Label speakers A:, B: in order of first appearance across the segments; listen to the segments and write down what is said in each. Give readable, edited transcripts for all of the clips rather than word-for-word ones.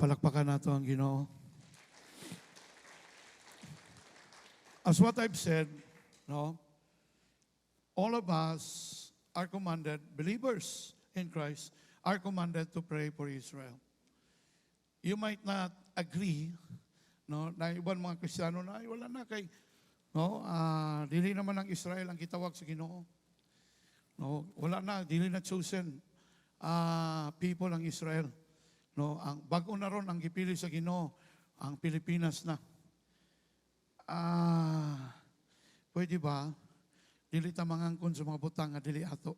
A: Palakpakan nato ang Ginoo. As what I've said, no, all of us are commanded, believers in Christ, are commanded to pray for Israel. You might not agree, no, na ibang mga Kristiyano na, ay, wala na kay, no, dili naman ang Israel ang gitawag sa Ginoo. No, wala na, dili na chosen people ang Israel. No, ang bago na ron ang gipili sa Ginoo, ang Pilipinas na. Pwede ba? Dili ta mangangkon sa mga butang nga dili ato.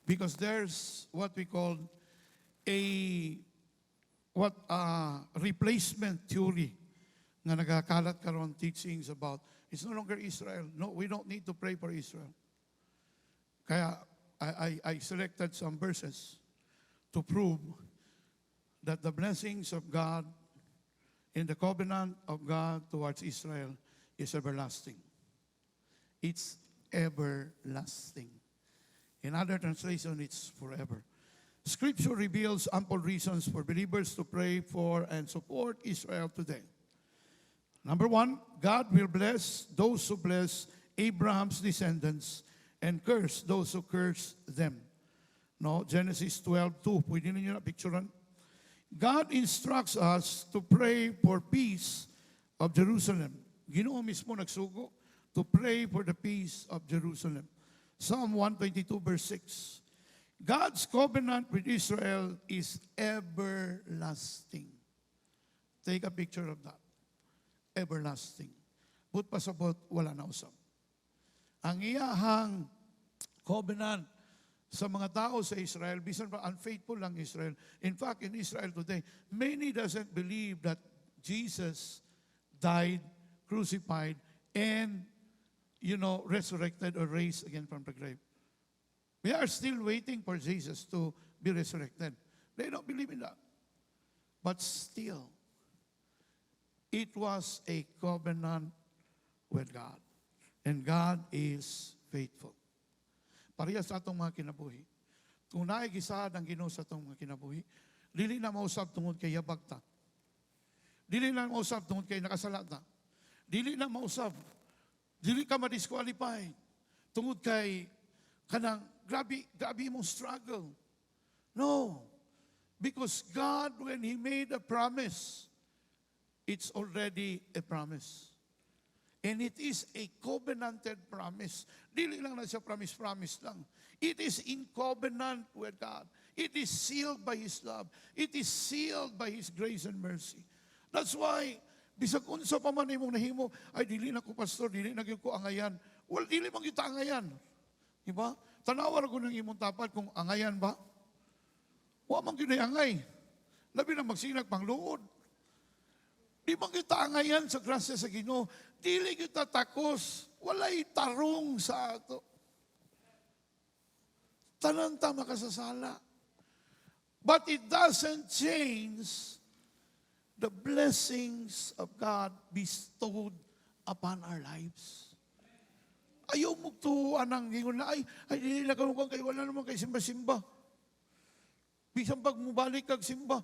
A: Because there's what we call a replacement theory nga nagakalat karon teachings about it's no longer Israel. No, we don't need to pray for Israel. Kaya I selected some verses to prove that the blessings of God in the covenant of God towards Israel is everlasting. It's everlasting. In other translation, it's forever. Scripture reveals ample reasons for believers to pray for and support Israel today. Number one, God will bless those who bless Abraham's descendants and curse those who curse them. No, Genesis 12:2. Pwede ninyo na picturean. God instructs us to pray for peace of Jerusalem. Ginoo mismo nagsugo to pray for the peace of Jerusalem. Psalm 122 verse 6. God's covenant with Israel is everlasting. Take a picture of that. Everlasting. But pasabot, wala na usap. Ang iyahang covenant sa mga tao sa Israel, bisan pa unfaithful lang Israel. In fact, in Israel today, many doesn't believe that Jesus died, crucified, and, resurrected or raised again from the grave. We are still waiting for Jesus to be resurrected. They don't believe in that. But still, it was a covenant with God. And God is faithful. Parehas sa atong mga kinabuhi. Kung naigisad ang Ginoo sa atong mga kinabuhi, dili na mausab tungod kay yabag ta. Dili na mausab tungod kay nakasala ta. Dili na mausab. Dili ka ma-disqualify tungod kay kanang grabe mong struggle. No. Because God, when He made a promise, it's already a promise. And it is a covenanted promise. Dili lang na siya promise lang. It is in covenant with God. It is sealed by His love. It is sealed by His grace and mercy. That's why, bisag unsa pa man imong nahimo, ay dili na ko pastor, dili na gyud ko angayan. Well, dili man kita angayan. Diba? Tanawar ko ng imong tapat kung angayan ba? Wa man gyud angay. Labi na magsinag pangluod. Di man kita angayan sa grasya sa Ginoo. Dili kita takos. Walay tarong sa ato. Tanan ta makasasala. But it doesn't change the blessings of God bestowed upon our lives. Ayaw mo tuwan ang gingon na, ay dili na kanukuan kay wala naman kay simba-simba. Bisan pag mubalik kag simba,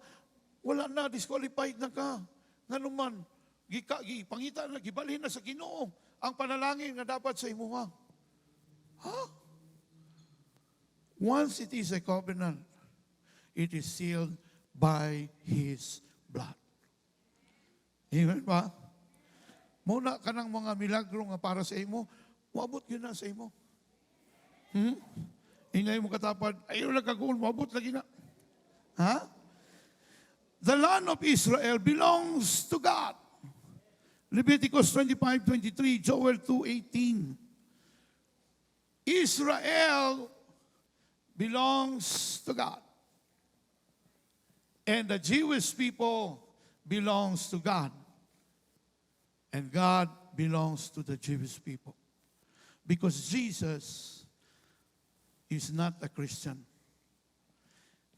A: wala na, disqualified na ka. Nga naman, pangita na, gibalhin na sa Ginoo ang panalangin na dapat sa imuha. Once it is a covenant, it is sealed by His blood. Amen ba? Muna ka ng mga milagro nga para sa imo, maabot yun na sa imo. Ingay mo katapad, ayaw lang kagoon, maabot lagi na. The land of Israel belongs to God. Leviticus 25:23, Joel 2:18. Israel belongs to God. And the Jewish people belongs to God. And God belongs to the Jewish people. Because Jesus is not a Christian.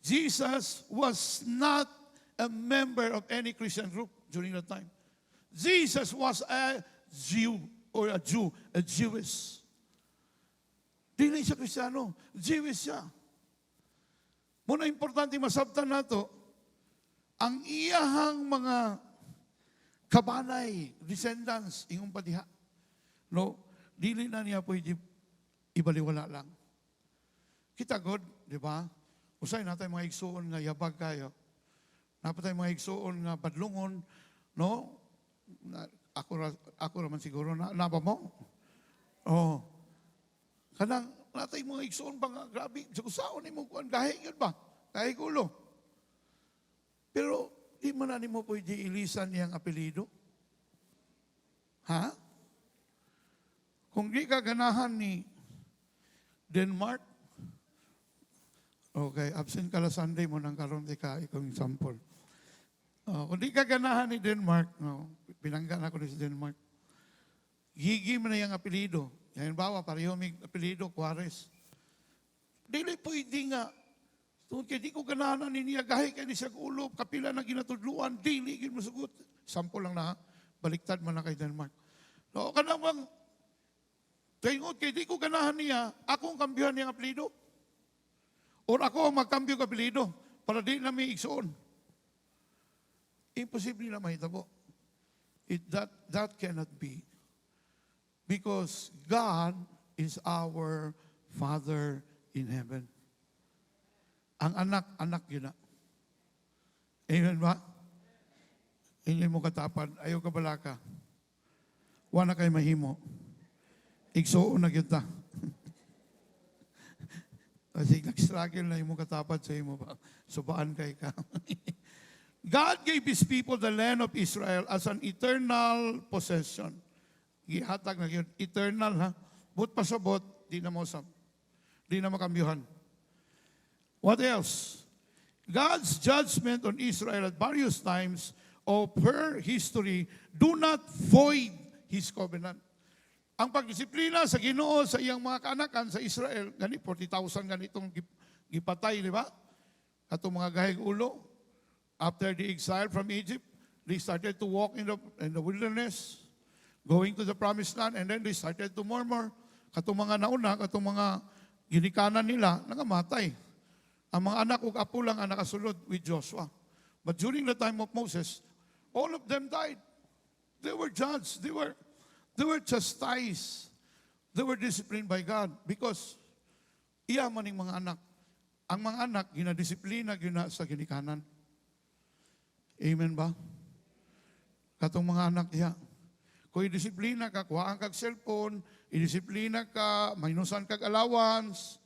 A: Jesus was not a member of any Christian group during that time. Jesus was a Jew or a Jew, a Jewish. Dili siya Kristiyano, Jewish siya. Muna importante masabtan nato, ang iyahang mga kabanay, descendants, ingong patiha. No, dili na niya pwede ibaliwala lang. Kita God, di ba? Usay natin mga igsuon nga yabag kayo. Napatay mga igsuon nga badlungon, no? Ako naman siguro na ba mo? Oh. Kanang natay mga igsuon ba nga grabe, saon ni mo kuan gahi yun ba? Gahi gulo. Pero di man na mo pwede ilisan niyang apelido. Ha? Kung di ka ganahan ni Denmark, okay, absent ka la Sunday mo nang karon di ka ikong sample. Kung di ka ganahan ni Denmark, no, pinanggan ako ni si Denmark, gigi mo na yung apelido. Yan bawa, pareho may apelido, Juarez. Dili pwede nga. Tungkol kaya di ko ganahan ni niya, gahi kayo ni siya ulo, kapila na ginatudluan, dili, gin masugot. Sample lang na, baliktad man na kay Denmark. No, kanang bang, tayong kaya di ko ganahan niya, akong kambyuhan niyang apelido. Or ako ang magkambyo ng apelido, para di na may igsoon. Imposible na mahitabo. That cannot be. Because God is our Father in heaven. Ang anak yun na. Amen ba? Inyo mo katapan, ayaw ka balaka. Wala kay mahimo. Igsoon na kita. Kasi nag-struggle na yung katapan sa imo ba? Subaan kay ka. God gave His people the land of Israel as an eternal possession. Gihatag na yun. Eternal, ha? But pasabot, di na mosam. Di na makambyuhan. What else? God's judgment on Israel at various times of her history do not void His covenant. Ang pagdisiplina sa Ginoo sa iyang mga kaanakan sa Israel, gani 40,000 ganitong gipatay, di ba? Atong mga gahig ulo. After the exile from Egypt, they started to walk in the wilderness, going to the promised land, and then they started to murmur. Katong mga nauna, katong mga ginikanan nila, nangamatay. Ang mga anak ug apo lang ang nakasulod with Joshua. But during the time of Moses, all of them died. They were judged. They were chastised. They were disciplined by God because iya man ning mga anak. Ang mga anak ginadisiplina gyud sa ginikanan. Amen ba? Katong mga anak diha. Kung i-disiplina ka, kuhaan kag cellphone, i-disiplina ka, minusan kag allowance,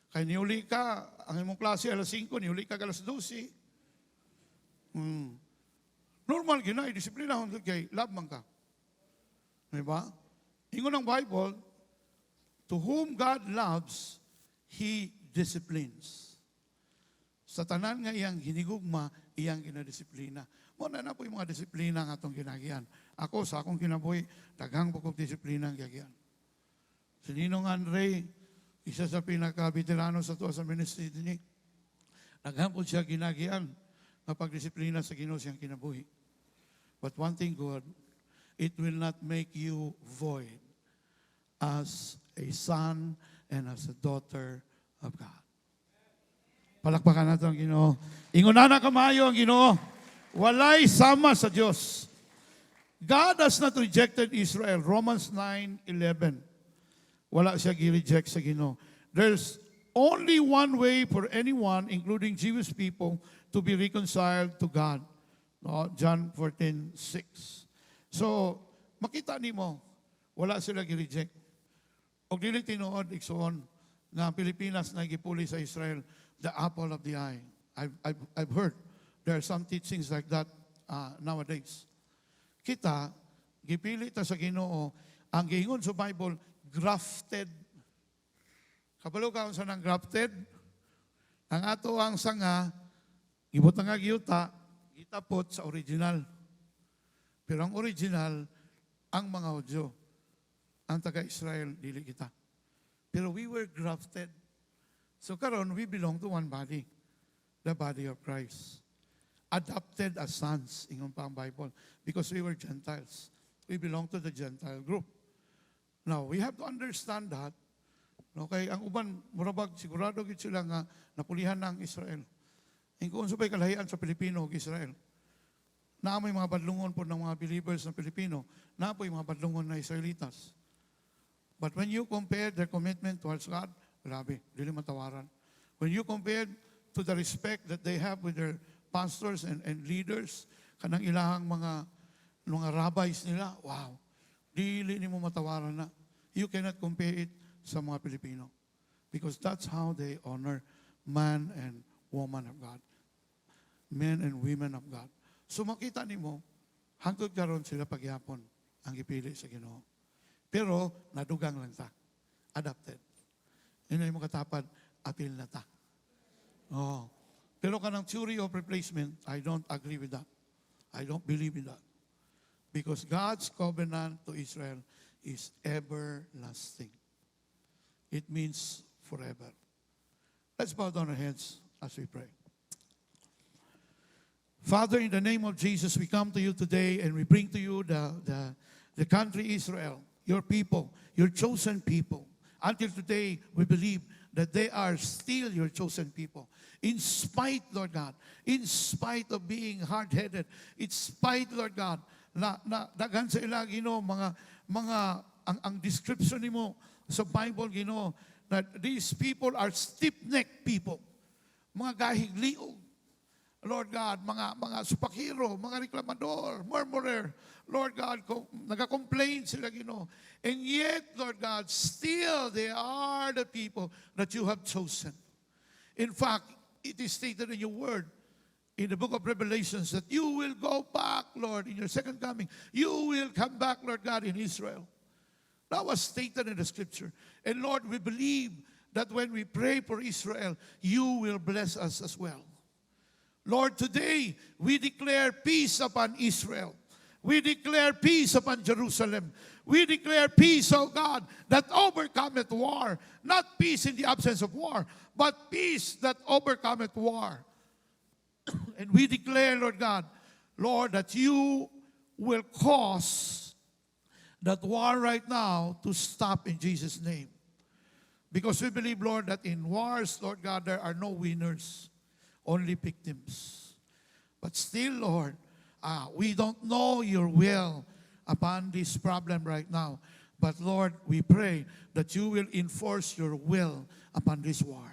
A: kay niuli ka, ang imong klase alas 5, niuli ka alas 12. Normal gina, i-disiplina kung kay love man ka. Diba? Ingon ang Bible, to whom God loves, He disciplines. Sa tanan nga iyang hinigugma, iyang ginadisiplina. Muna na po yung mga disiplina nga itong ginagian. Ako, sa akong kinabuhi, daghang po kong disiplina ang gagian. Si Ninong Andre, isa sa pinaka-veterano sa tuwa sa ministry din daghang po siya ginagian na pagdisiplina sa Ginoo siyang kinabuhi. But one thing good, it will not make you void as a son and as a daughter of God. Palakpakan natin ang Ginoo. Ingunan na kamayo ang Ginoo. Walay sama sa Diyos. God has not rejected Israel. Romans 9:11. Wala siya gi-reject sa Ginoo. There's only one way for anyone, including Jewish people, to be reconciled to God. No? John 14:6. So, makita nimo, wala sila gi-reject. Og dili tinuod igsoon nga Pilipinas na gipuli sa Israel, the apple of the eye. I've heard there are some teachings like that nowadays. Kita, gipili ta sa Ginoo, ang giingon sa Bible, grafted. Kabalo ka sa nang grafted? Ang ato ang sanga, gibutang nga giyuta, gitapot sa original. Pero ang original, ang mga Hudyo, ang taga-Israel, dili kita. Pero we were grafted. So karon we belong to one body, the body of Christ. Adopted as sons, ingon pa ang Bible, because we were Gentiles. We belong to the Gentile group. Now, we have to understand that. Okay, ang uban, murabag, sigurado gid sila nga napulihan na ang Israel. kung sabay kalahian sa Pilipino ug Israel. Naamoy mga badlungon po ng mga believers ng Pilipino, naapoy mga badlungon na Israelitas. But when you compare their commitment towards God, grabe, dili matawaran. When you compare to the respect that they have with their pastors and leaders, kanang ilahang mga rabbis nila, wow, dili nimo matawaran na. You cannot compare it sa mga Pilipino. Because that's how they honor man and woman of God. Men and women of God. So makita nimo, hangtod karon sila pagyapon ang gipili sa Ginoo. Pero nadugang lang ta. Adapted. Ino mo katapad, apil na ta. Oh. Pero kanang theory of replacement, I don't agree with that. I don't believe in that. Because God's covenant to Israel is everlasting. It means forever. Let's bow down our heads as we pray. Father, in the name of Jesus, we come to you today and we bring to you the country Israel, your people, your chosen people. Until today, we believe that they are still your chosen people. In spite, Lord God, in spite of being hard-headed, in spite, Lord God, na daghan sa ila, Ginoo, ang description nimo sa Bible, Ginoo, that these people are stiff-necked people, mga gahigliog. Lord God, mga supakiro, mga reklamador, murmurer, Lord God, nag-complain sila, Ginoo. And yet, Lord God, still they are the people that you have chosen. In fact, it is stated in your word, in the book of Revelations, that you will go back, Lord, in your second coming. You will come back, Lord God, in Israel. That was stated in the scripture. And Lord, we believe that when we pray for Israel, you will bless us as well. Lord, today we declare peace upon Israel. We declare peace upon Jerusalem. We declare peace, oh God, that overcometh war. Not peace in the absence of war, but peace that overcometh war. And we declare, Lord God, Lord, that you will cause that war right now to stop in Jesus' name. Because we believe, Lord, that in wars, Lord God, there are no winners, only victims. But still, Lord, we don't know your will upon this problem right now. But Lord, we pray that you will enforce your will upon this war.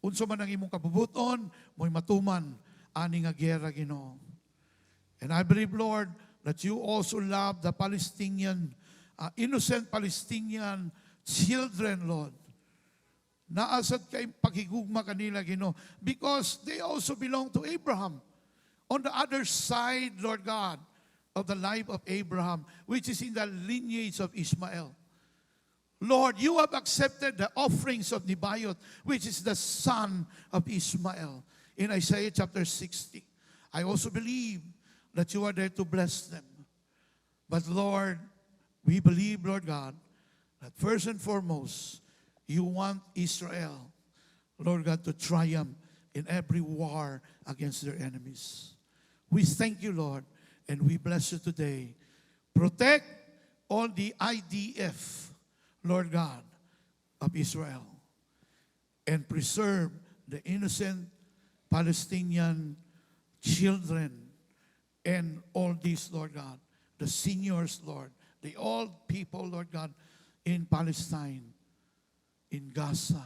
A: Unsa man ang imong kabubuton, mo'y matuman ani nga giyera, Ginoo. And I believe, Lord, that you also love the Palestinian, innocent Palestinian children, Lord. Naasad kay paghigugma kanila, Ginoo, because they also belong to Abraham. On the other side, Lord God, of the life of Abraham, which is in the lineage of Ishmael. Lord, you have accepted the offerings of Nebaioth, which is the son of Ishmael, in Isaiah chapter 60. I also believe that you are there to bless them. But Lord, we believe, Lord God, that first and foremost, you want Israel, Lord God, to triumph in every war against their enemies. We thank you, Lord, and we bless you today. Protect all the IDF, Lord God, of Israel, and preserve the innocent Palestinian children and all these, Lord God, the seniors, Lord, the old people, Lord God, in Palestine, in Gaza.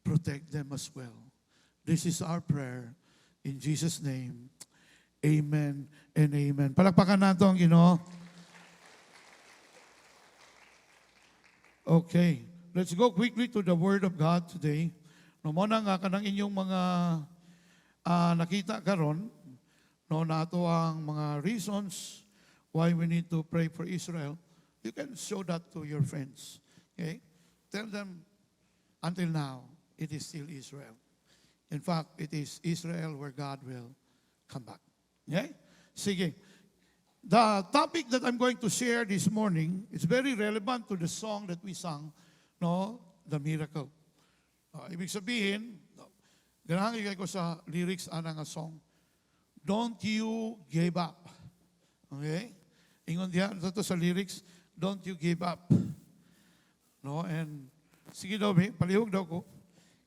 A: Protect them as well. This is our prayer. In Jesus' name, amen and amen. Palakpakan natin, Ginoo. Okay, let's go quickly to the Word of God today. No mo na nga kanang inyong mga nakita karon, no, nato ang mga reasons why we need to pray for Israel. You can show that to your friends. Okay? Tell them, until now, it is still Israel. In fact, it is Israel where God will come back. Okay? Sige. The topic that I'm going to share this morning is very relevant to the song that we sang, no? The Miracle. Ibig sabihin, ganahan ko sa lyrics ana nga song. Don't you give up. Okay? Ingon diyan to sa lyrics, don't you give up. No, and sige daw, palihog daw ko.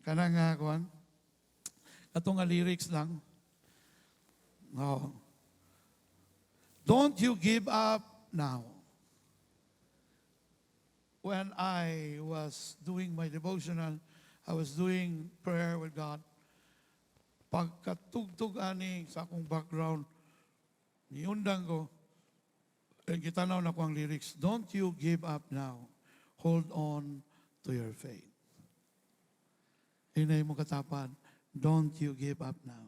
A: Kanang kuan. Ato nga lyrics lang. No. Don't you give up now. When I was doing my devotional, I was doing prayer with God. Pagkatugtog ani sa akong background, niundang ko, kitanaw na ko ang lyrics, don't you give up now. Hold on to your faith. Hinay mo katapan, don't you give up now.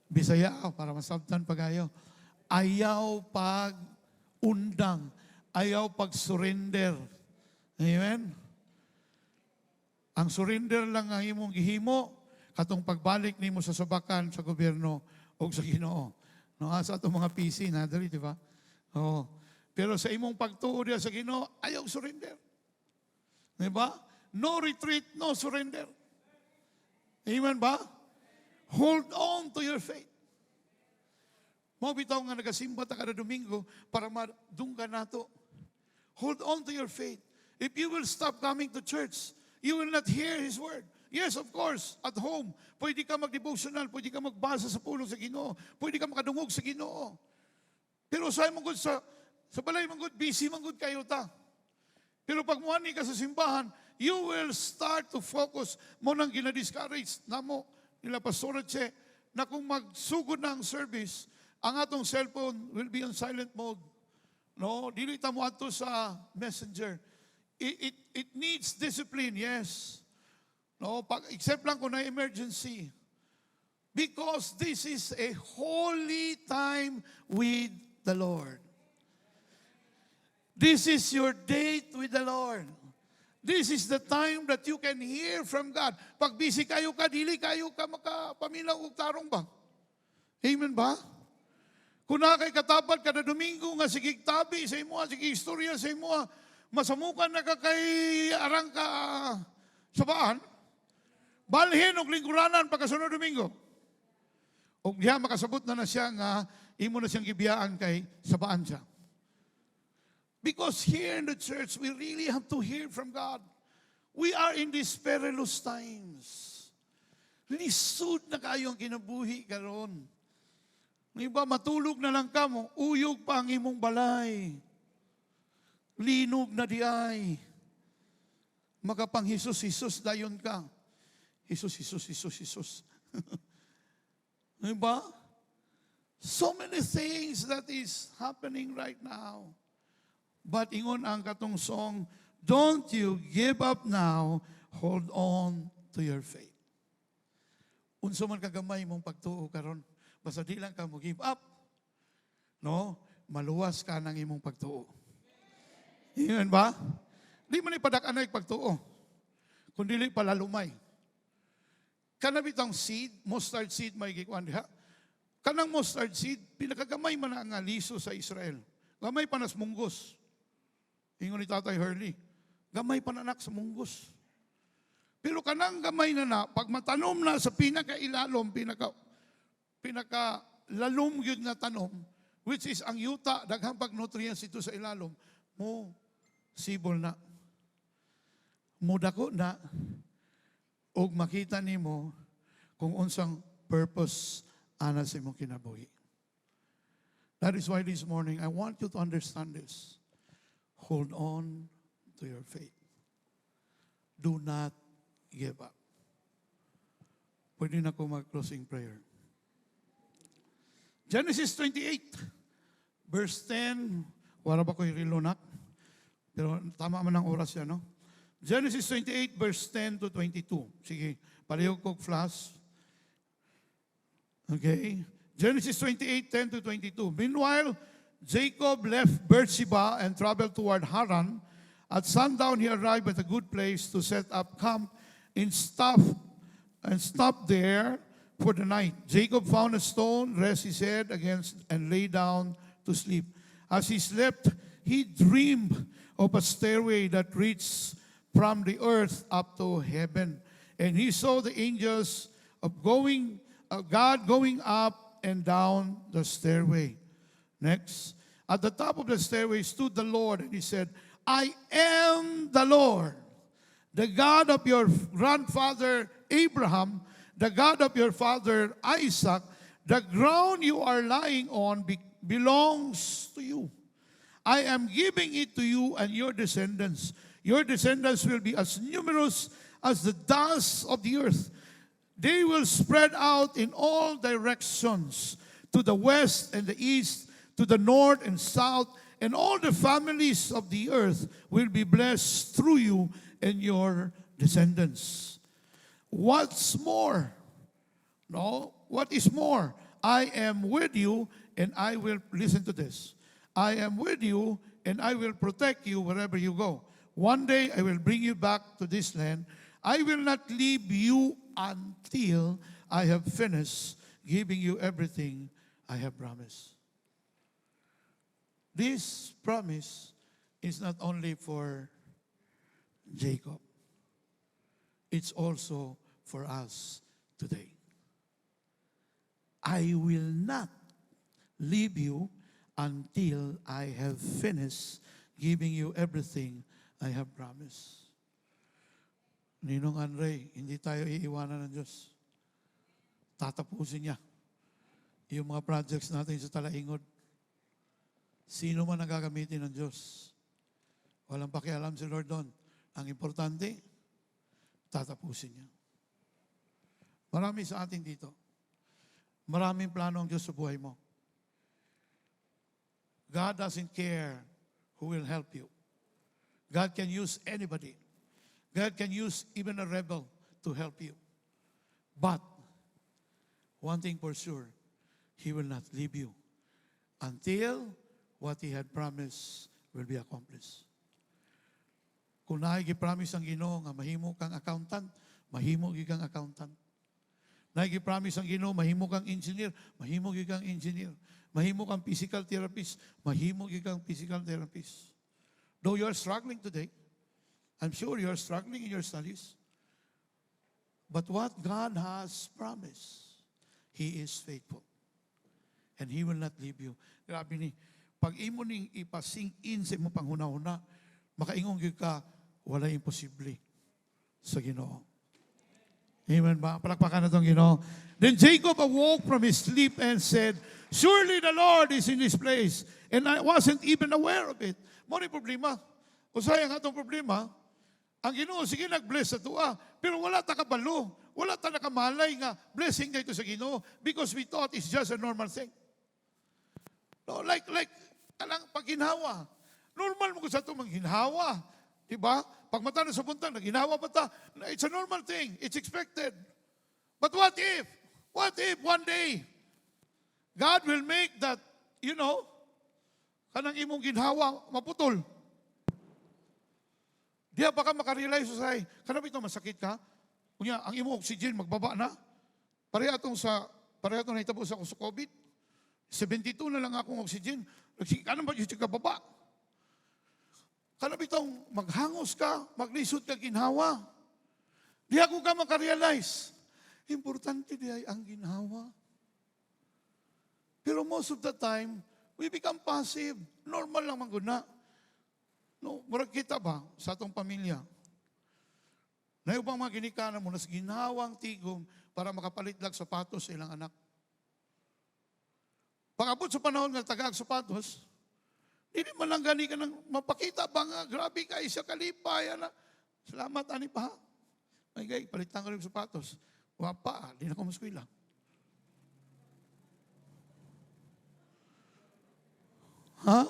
A: Bisaya para masabtan pagayo. Ayaw pag undang, ayaw pag surrender. Amen? Ang surrender lang ang imong gihimo, katong pagbalik nimo sa sabakan sa gobyerno o sa Ginoo. No, sa atong mga PC na dali, di ba? Oo. Pero sa imong pagtuo diya sa Ginoo, ayaw surrender. Di ba? No retreat, no surrender. Amen ba? Hold on to your faith. Mo bitaw nga nagasimba ta kada Domingo para madunggan nato. Hold on to your faith. If you will stop coming to church, you will not hear His word. Yes, of course, at home, pwede ka mag-devotional, pwede ka magbasa sa pulong sa Ginoo, pwede ka makadungog sa Ginoo. Pero sa mong good sa balay mong good, busy mong good kayo ta. Pero pag muani ka sa simbahan, you will start to focus mo nang ginadiscourage na mo nila Pastor Che na kung magsugod na ang service, ang atong cellphone will be on silent mode. No, dili ta mo ato sa messenger. It needs discipline, yes. No, except lang kung na emergency. Because this is a holy time with the Lord. This is your date with the Lord. This is the time that you can hear from God. Pag busy kayo ka, dili kayo ka makapaminaw og tarong ba? Amen ba? Kung na kay katapat kada Domingo nga sige tabi sa imo, sige istorya sa imo, masamukan na ka kay arang ka sa baan, balhin og lingkuranan pagkasunod Domingo. Og diha makasabot na siya nga imo na siyang gibiyaan kay sabaan siya. Because here in the church, we really have to hear from God. We are in these perilous times. Lisod na kayo ang kinabuhi karon. Ng iba, matulog na lang ka mo, uyog pa ang imong balay. Linog na di ay. Magapang Hisus dayon ka. Hisus. Diba? So many things that is happening right now. But ingon ang katong song, don't you give up now, hold on to your faith. Unsa man kagamay mong pagtuo karon, basta di lang ka mo give up. No? Maluwas ka ng imong pagtuo. Amen ba? Di man ipadak-anay pagtuo. Kundi li palalumay. Kanabitang seed, mustard seed may gikuan diha. Kanang mustard seed, pinakagamay man ang liso sa Israel. Gamay pa nas munggos. Ingon ni Tatay Hurley, gamay pa nanak sa munggos. Pero kanang gamay na pag matanom na sa pinakailalom, pinakalalom yun na tanom, which is ang yuta, daghang pag-nutrients ito sa ilalom, mo sibol na. Mudako na, og makita nimo kung unsang purpose ana sa imong kinabuhi. That is why this morning, I want you to understand this. Hold on to your faith. Do not give up. Pwede na ko mag-closing prayer. Genesis 28, verse 10. Wala ba ko'y rilunak? Pero tama man ang oras yan, no? Genesis 28, verse 10 to 22. Sige, palihog kong flash. Okay? Genesis 28, 10 to 22. Meanwhile, Jacob left Beersheba and traveled toward Haran. At sundown, he arrived at a good place to set up camp and stopped there for the night. Jacob found a stone, rest his head against, and lay down to sleep. As he slept, he dreamed of a stairway that reached from the earth up to heaven. And he saw the angels of God going up and down the stairway. Next, at the top of the stairway stood the Lord, and he said, I am the Lord, the God of your grandfather Abraham, the God of your father Isaac, the ground you are lying on belongs to you. I am giving it to you and your descendants. Your descendants will be as numerous as the dust of the earth. They will spread out in all directions, to the west and the east, to the north and south, and all the families of the earth will be blessed through you and your descendants. What's more? No, what is more? I am with you, and I will, listen to this, I am with you, and I will protect you wherever you go. One day I will bring you back to this land. I will not leave you until I have finished giving you everything I have promised. This promise is not only for Jacob, it's also for us today. I will not leave you until I have finished giving you everything I have promised. Ninong Andre, hindi tayo iiwanan ng Diyos. Tatapusin niya yung mga projects natin sa Talaingod. Sino man ang gagamitin ng Diyos. Walang pakialam si Lord doon. Ang importante, tatapusin niya. Marami sa atin dito. Maraming plano ang Diyos sa buhay mo. God doesn't care who will help you. God can use anybody. God can use even a rebel to help you. But, one thing for sure, He will not leave you until what He had promised will be accomplished. Kung naigipromise ang Ginoo nga mahimo kang accountant, mahimo kang accountant. Naigipromise ang Ginoo mahimo kang engineer, mahimo kang engineer. Mahimo kang physical therapist, mahimo kang physical therapist. Though you are struggling today, I'm sure you are struggling in your studies. But what God has promised, He is faithful. And He will not leave you. Grabe ni, pag imo ning ipasing in sa imong panghuna-huna, makaingon gyud ka, wala imposible sa Ginoo. Amen ba? Palakpakan na itong Ginoo. Then Jacob awoke from his sleep and said, surely the Lord is in this place. And I wasn't even aware of it. Mo ni problema. O sayang atong problema, ang Ginoo, sige nag-bless sa tuwa, pero wala ta kabalo, wala ta nakamalay nga blessing dito sa Ginoo because we thought it's just a normal thing. No, like, alang pagginhawa. Normal mo ko sa ito manghinhawa. Diba? Pag mata na sa buntang, naghinhawa pa ta. It's a normal thing. It's expected. But what if one day, God will make that, kanang imong ginhawa, maputol. Diya baka makarealize sa kanang ito masakit ka, kunya, ang imong oxygen magbaba na. Pareha itong nahitabo sa COVID. 72 na lang akong oxygen. Kanang ba yung kababa? Kanang itong maghangos ka, maglisod ka ginhawa. Diya ko ka makarealize. Importante diya ang ginhawa. Pero most of the time, we become passive. Normal lang mangguna. No, murag kita ba sa atong pamilya? Na ubang mga ginikanan mo, nas ginhawang tigom para makapalit lang sapatos sa ilang anak. Pag-abot sa panahon ng tagag sapatos, hindi man lang gani ka nang mapakita ba nga, grabe ka, isa kalipay, ana. Salamat, ani pa. May gay, palitan ko yung sapatos. Wapa, di na ko maskwila. Ha?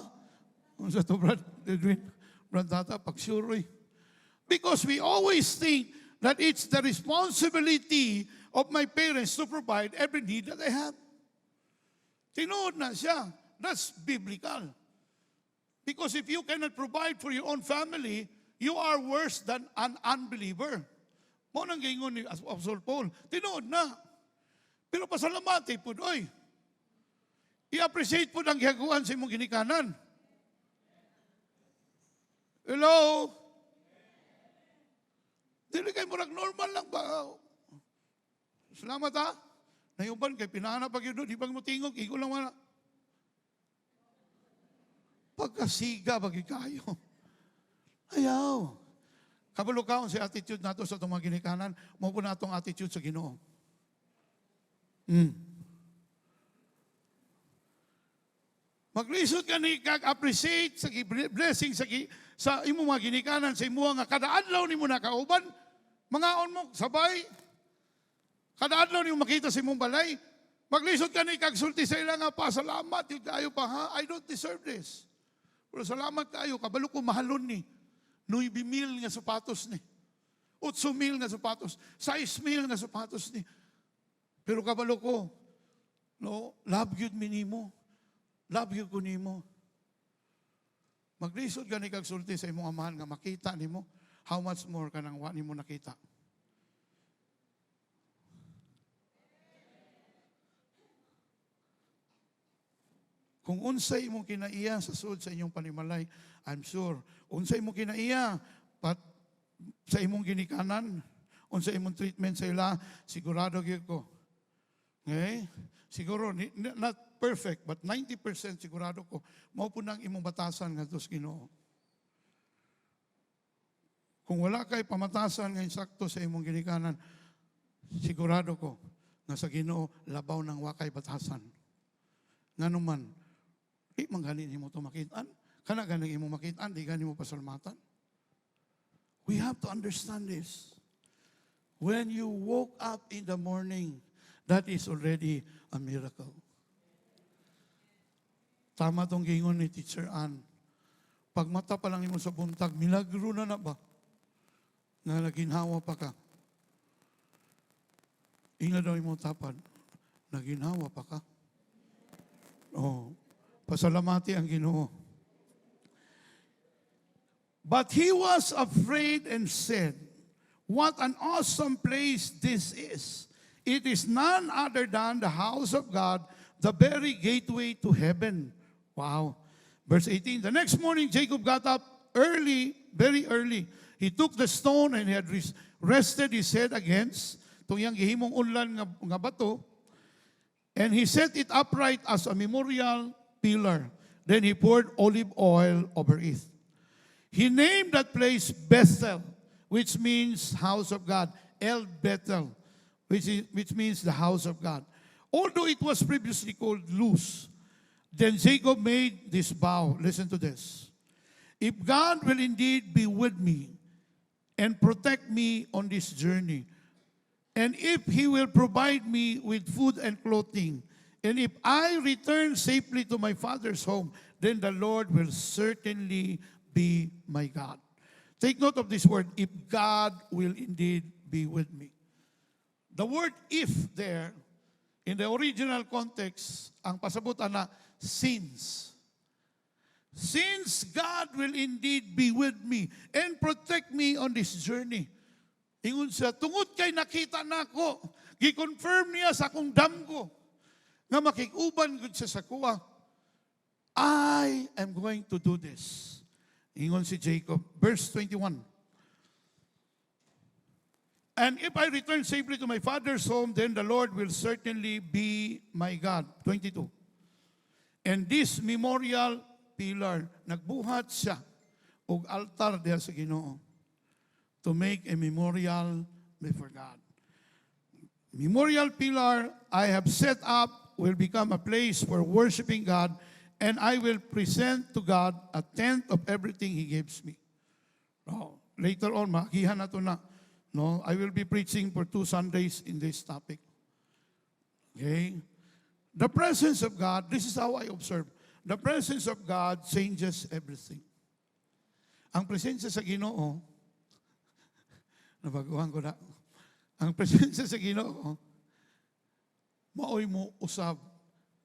A: Kung sa to, Brad Edwin, Brad Tata, pagsuroy. Because we always think that it's the responsibility of my parents to provide every need that I have. Tinood na siya. That's biblical. Because if you cannot provide for your own family, you are worse than an unbeliever. Mo nang gingon ni Apostle Paul. Tinood na. Pero pasalamati po, oy. I-appreciate po ang gihaguan sa imong ginikanan. Hello? Dili kay murag normal lang ba? Salamat ha. Nayuban kay pinana pag yun, di bang mo tingog, igo lang wala. Pagkasiga bagi kayo. Ayaw. Kabalo kaon si attitude nato sa itong mga ginikanan, mo po natong attitude sa Ginoo. Maglisod ka ni kag-appreciate sa blessing sa imo mga ginikanan, sa imo nga kada adlaw nimo nakauban, mangaon mo sabay. Kada adlaw nimo makita sa imong balay. Maglisod ka ni kag-sulti sa ila nga pa, salamat, yung kayo pa ha, I don't deserve this. Pero salamat kayo, kabalo ko mahalon ni. 9,000 nga sapatos ni. 8,000 nga sapatos. 6,000 nga sapatos ni. Pero kabalo ko, no, love yun minimo. Love yun ko nimo. Maglisod ka ni kagsulti sa imong amahan nga makita nimo, how much more ka nang wa nimo nakita. Kung unsay imong kinaiya sa sud sa inyong panimalay, I'm sure, unsay imong kinaiya sa imong ginikanan, unsay imong treatment sa ila, sigurado gyud ko. Okay? Siguro, not perfect, but 90% sigurado ko, mao po nang imong batasan nga sa Ginoo. Kung wala kay pamatasan nga insakto sa imong ginikanan, sigurado ko, nga sa Ginoo, labaw ng wakay batasan. Nga naman, mangganin mo ito makitaan. Kana ganing imo makitaan, di ganin mo pasalamatan. We have to understand this. When you woke up in the morning, that is already a miracle. Tama tong gingon ni Teacher Ann. Pag mata pa lang imo sa buntag, milagro na ba? Na naginhawa pa ka. Ina daw imo tapad, naginhawa pa ka. Oh, pasalamati ang Ginoo. But he was afraid and said, "What an awesome place this is. It is none other than the house of God, the very gateway to heaven." Wow. Verse 18, the next morning Jacob got up early, very early. He took the stone and he had rested his head against itong yang gihimong unlan nga bato, and he set it upright as a memorial pillar. Then he poured olive oil over it. He named that place Bethel, which means house of God. El Bethel, which means the house of God. Although it was previously called Luz, then Jacob made this vow. Listen to this. If God will indeed be with me and protect me on this journey, and if He will provide me with food and clothing, and if I return safely to my father's home, then the Lord will certainly be my God. Take note of this word, if God will indeed be with me. The word if there, in the original context, ang pasabutan na since. Since God will indeed be with me and protect me on this journey. Ingon siya, tungod kay nakita nako, gi-confirm niya sa akong damgo, nga makikuban gud siya sa kuha, I am going to do this. Ingon si Jacob, verse 21. And if I return safely to my father's home, then the Lord will certainly be my God. 22. And this memorial pillar, nagbuhat siya og altar diha sa Ginoo to make a memorial before God. Memorial pillar I have set up will become a place for worshiping God, and I will present to God a tenth of everything He gives me. No, later on, makihan na ito na. No, I will be preaching for 2 Sundays in this topic. Okay? The presence of God, this is how I observe. The presence of God changes everything. Ang presensya sa Ginoo, nabaguhan ko na. Ang presensya sa Ginoo, maoy mo usab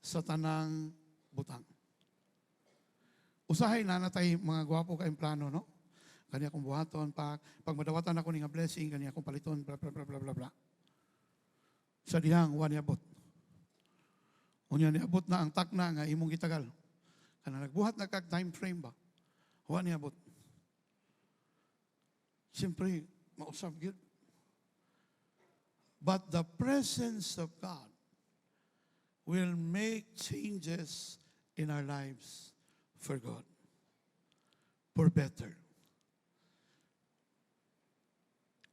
A: sa tanang butang. Usahay na natay mga gwapo kayong plano, no? Kani akong buhaton, pag madawatan ako nga blessing, kani akong paliton, bla bla bla bla bla bla. Sa dihang, wa niabot. Unya niabot na ang takna nga imong gitagal. Kana nagbuhat na kag time frame ba? Wa niabot. Siyempre, mausap gyud. But the presence of God will make changes in our lives for God, for better.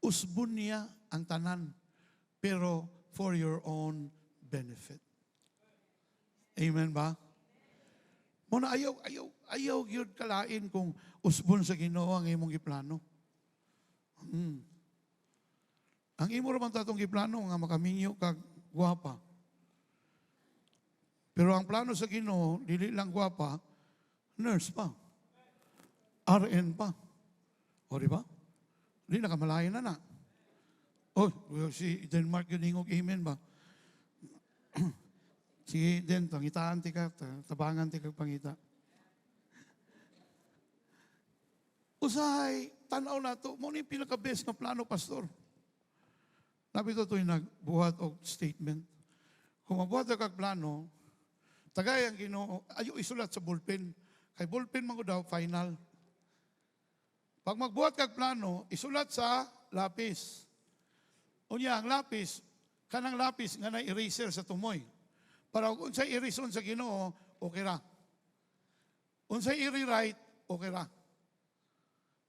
A: usbon niya ang tanan, pero for your own benefit. Amen ba? Muna ayaw gyud kalain kung usbon sa Ginoo ang imong giplano. Ang imo raman tatong giplano nga makaminyo kag gwapa. Pero ang plano sa Ginoo dili lang gwapa, nurse pa. RN pa. O di ba? Di nakamalayan na. Oh, si Denmark yun ingog amen ba? Sige, Den, pangitaan ti ka, tabangan ti ka pangita. Usahay, tanaw na to, mo ni pinaka-best na plano, pastor. Napito ito'y nagbuhat og statement. Kung mabuhat kag plano, tagay ang Ginoo, ayo isulat sa bullpen. Kay bullpen man ko daw, final. Pag magbuhat kag plano, isulat sa lapis. Unya, ang lapis, kanang lapis nga na eraser sa tumoy. Para kung unsay i-reason sa Ginoo, okay ra. Unsay i-rewrite, okay ra.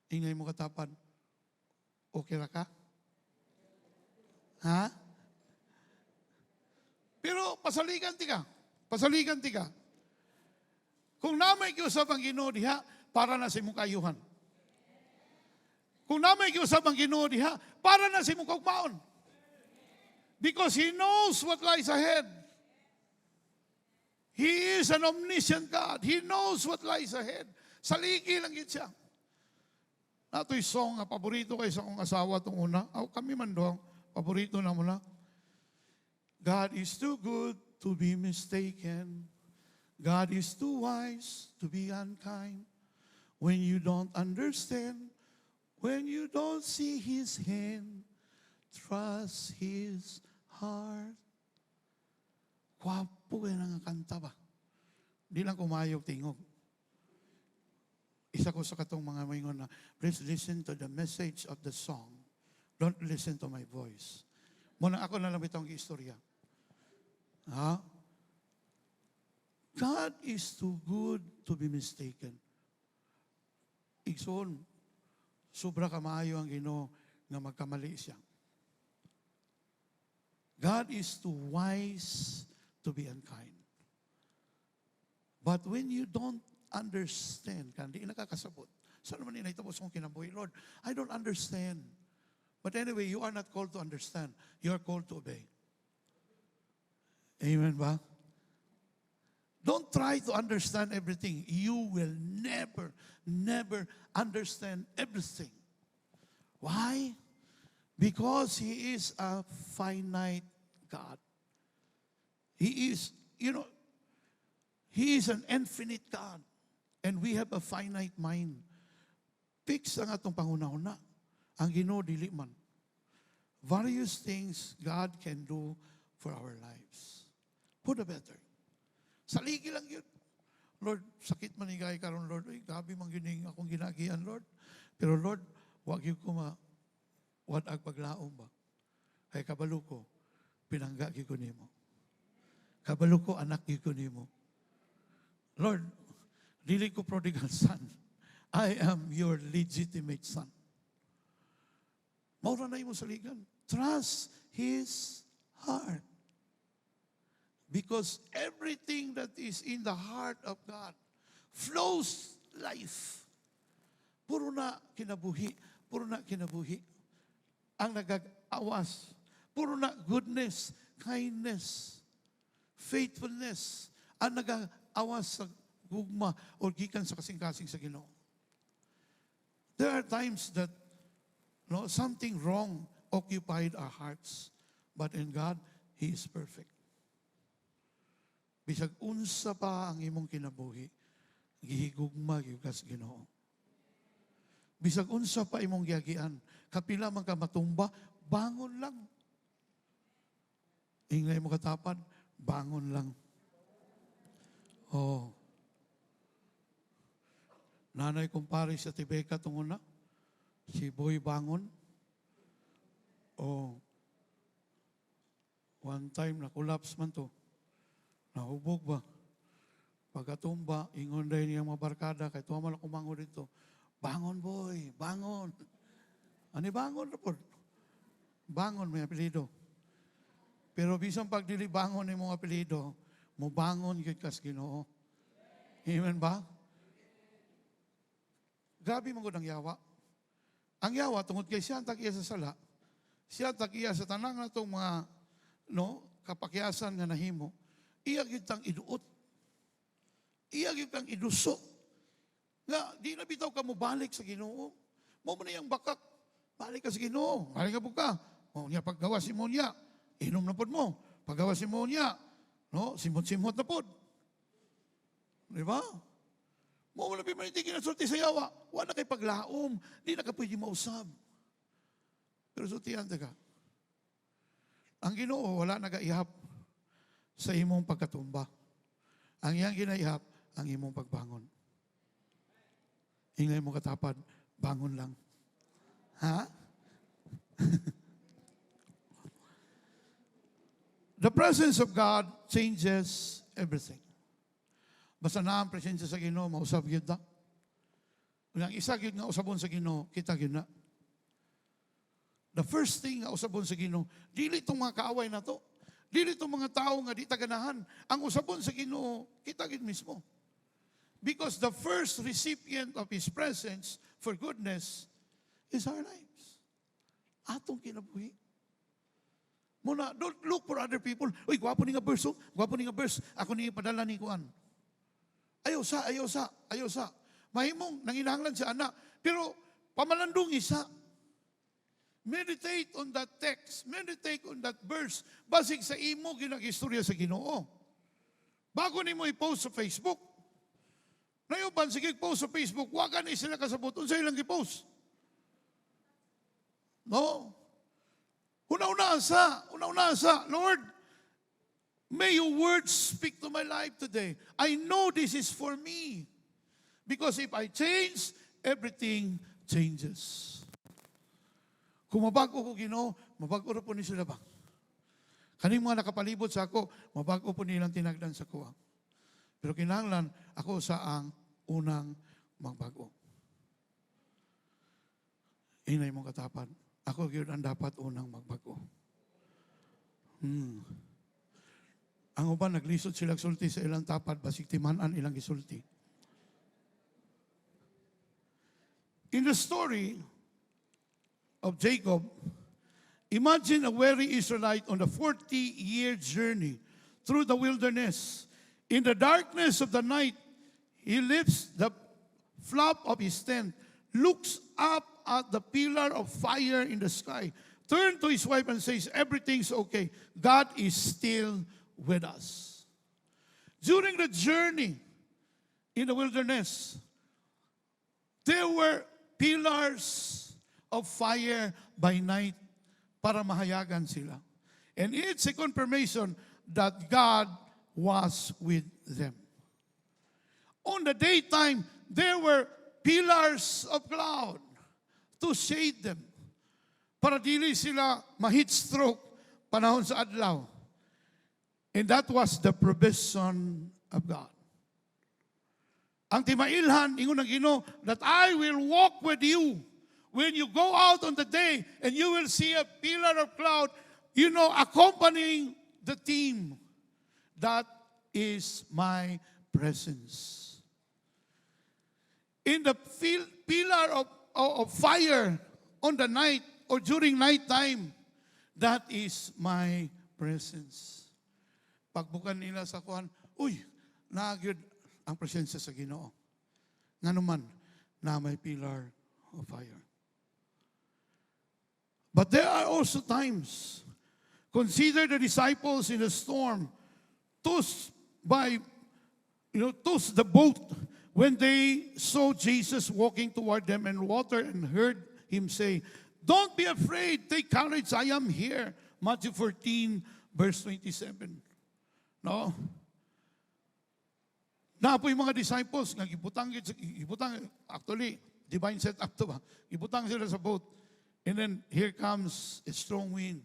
A: Ingay mo katapan, okay ra ka? Ha? Pero pasaligan ti ka. Pasaligan ti ka. Kung namay kiusap ang Ginoo diha, para na sa imong kayuhan. Kung namay kiusap ang Ginoo diha, para na sa imong kaugmaon. Because He knows what lies ahead. He is an omniscient God. He knows what lies ahead. Saligi lang yun siya. Nato'y song nga paborito kay sa akong asawa itong una. Kami man doon, paborito na muna. God is too good to be mistaken. God is too wise to be unkind. When you don't understand, when you don't see His hand, trust His heart. Kwapo kayo nga kanta ba? Di lang kumayog tingog. Isa ko sa katong mga maingon na, please listen to the message of the song. Don't listen to my voice. Muna ako na lang itong istorya. Ha? God is too good to be mistaken. Igsoon, sobra kamayo ang Ginoo nga magkamali siya. God is too wise to be unkind. But when you don't understand, hindi nakakasabot. Saan naman inahitapos kong kinabuhi, Lord? I don't understand. But anyway, you are not called to understand. You are called to obey. Amen ba? Don't try to understand everything. You will never understand everything. Why? Because He is a finite God. He is, He is an infinite God. And we have a finite mind. Fix ang atong panghuna-huna. Ang Ginoo dili man. Various things God can do for our lives. For the better. Saligi lang yun. Lord, sakit man igay karon Lord. Ay, gabi man gining akong ginagian, Lord. Pero Lord, wag yun ko wag paglaom ba? Kay kabalo ko, pinangga ko nimo. Kabalo ko, anak ko nimo. Lord, dili ko prodigal son. I am your legitimate son. Maura na imo saligan. Trust His heart. Because everything that is in the heart of God flows life. Puro na kinabuhi. Puro na kinabuhi. Ang nagag-awas. Puro na goodness, kindness, faithfulness. Ang nag-awas sa gugma o gikan sa kasing-kasing sa Ginoo. There are times that something wrong occupied our hearts. But in God, He is perfect. Bisag unsa pa ang imong kinabuhi, gihigugma gikas Ginoo. Bisag unsa pa imong giagian, kapila man ka matumba, bangon lang. Ingay mo katapan, bangon lang. Oh. Nanay kumpare sa Tibeka tunguna, si Boy Bangon. Oh. One time, na-collapse man to. Nahubog ba? Pagkatumba, ingon dahil niyang mga barkada, kahit tuwa man ako mango dito, bangon boy, bangon. Ani bangon na po? bangon may apelido. Pero bisang pag dili bangon ni mong apelido, mo bangon gyud kas Ginoo. Amen ba? Grabe man gud ang yawa. Ang yawa tungod kay siya tagiya sa sala. Siya tagiya sa tanang natong mga kapakyasan nga nahimo. Iya gyud tang iduot. Iya gyud kang iduso. Nga di na bitaw ka mo balik sa Ginoo. Mo man yang bakak. Balik ka sa Ginoo. Balik ka po ka. O niya paggawa si mo niya. Inom na pod mo. Paggawa si mo niya. Simot-simot na pod. Di ba? Mo wala pa man kinasulti sa yawa. Wala kay paglaom. Di na ka pwede mausab. Pero sultihan ka. Ang Ginoo wala nagaihap sa imong pagkatumba. Ang iyang ginaihap, ang imong pagbangon. Ingay mo katapad, bangon lang. Ha? The presence of God changes everything. Basta na ang presensya sa Ginoo, mausab yun na. Ang isa yun nga usabon sa Ginoo, kita yun na. The first thing nga usabon sa Ginoo, dili itong mga kaaway na to. Dili itong mga tao nga di taganahan. Ang usabon sa Ginoo, kita yun mismo. Because the first recipient of His presence for goodness is our lives. Atong kinabuhi. Muna, don't look for other people. Uy, gwapo ni nga verse, oh. Gwapo ni nga verse. Ako ni ipadala ni Kuan. Ayaw sa. Mahimong, nanginahanglan si anak. Pero, pamalandong isa. Meditate on that text. Meditate on that verse. Basig sa imo, ginagistorya sa Ginoo. Bago ni mo i-post sa Facebook. Nayuban, sige, post sa Facebook. Wagan ni sila kasabot. Unsa ilang i-post. No? Una-una sa, Lord, may your words speak to my life today. I know this is for me. Because if I change, everything changes. Kung mabago ko Ginoo, mabago rin po ni sila ba? Kaning mga nakapalibot sa ako, mabago po nilang tinagdan sa kuwa. Pero kinahanglan, ako sa ang unang magbago. Inay mong katapan. Ako yun ang dapat unang magbago. Ang uban, naglisod sila sulti sa ilang tapad, basig timanan ilang gisulti. In the story of Jacob, imagine a weary Israelite on a 40-year journey through the wilderness. In the darkness of the night, he lifts the flap of his tent, looks up at the pillar of fire in the sky, turns to his wife and says, everything's okay. God is still with us. During the journey in the wilderness, there were pillars of fire by night para mahayagan sila. And it's a confirmation that God was with them. On the daytime, there were pillars of cloud to shade them para dili sila ma-heat stroke panahon sa adlaw. And that was the provision of God. Ang timailhan, ingon ng Ginoo, that I will walk with you when you go out on the day and you will see a pillar of cloud, accompanying the team. That is my presence. In the pillar of fire on the night or during night time, that is my presence. Pagbukan nila sa kuhan, naagid ang presensya sa Ginoo. Nga naman, na may pillar of fire. But there are also times, consider the disciples in the storm, tossed the boat when they saw Jesus walking toward them in water and heard him say, don't be afraid, take courage, I am here. Matthew 14, verse 27. No? Naapoy mga disciples, gibutang, actually, divine set up to ba? Gibutang sila sa boat. And then, here comes a strong wind.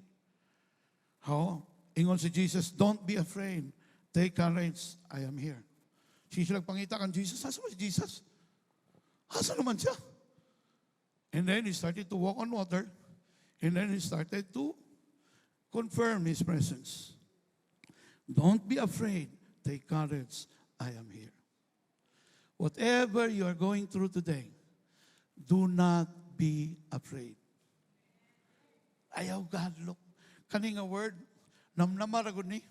A: Ingon si Jesus, don't be afraid. Take courage, I am here. Sila pangita kan Jesus, asa ba si Jesus? Asa naman siya? And then, he started to walk on water. And then he started to confirm his presence. Don't be afraid. Take courage. I am here. Whatever you are going through today, do not be afraid. Ayaw God, look. Kaning nga word, namnamaragod ni.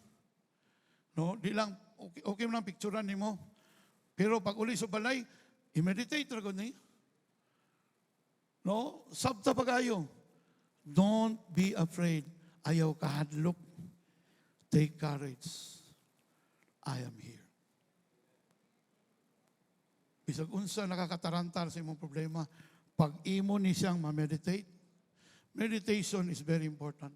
A: No, di lang, okay mo lang picturean ni mo. Pero pag uli sa balay, i-meditate ragod ni. No, sabta pagayo. Don't be afraid. Ayaw ka hadlok. Take courage. I am here. Bisag unsa nakakatarantar sa imong problema, pag imo ni siyang ma-meditate, meditation is very important.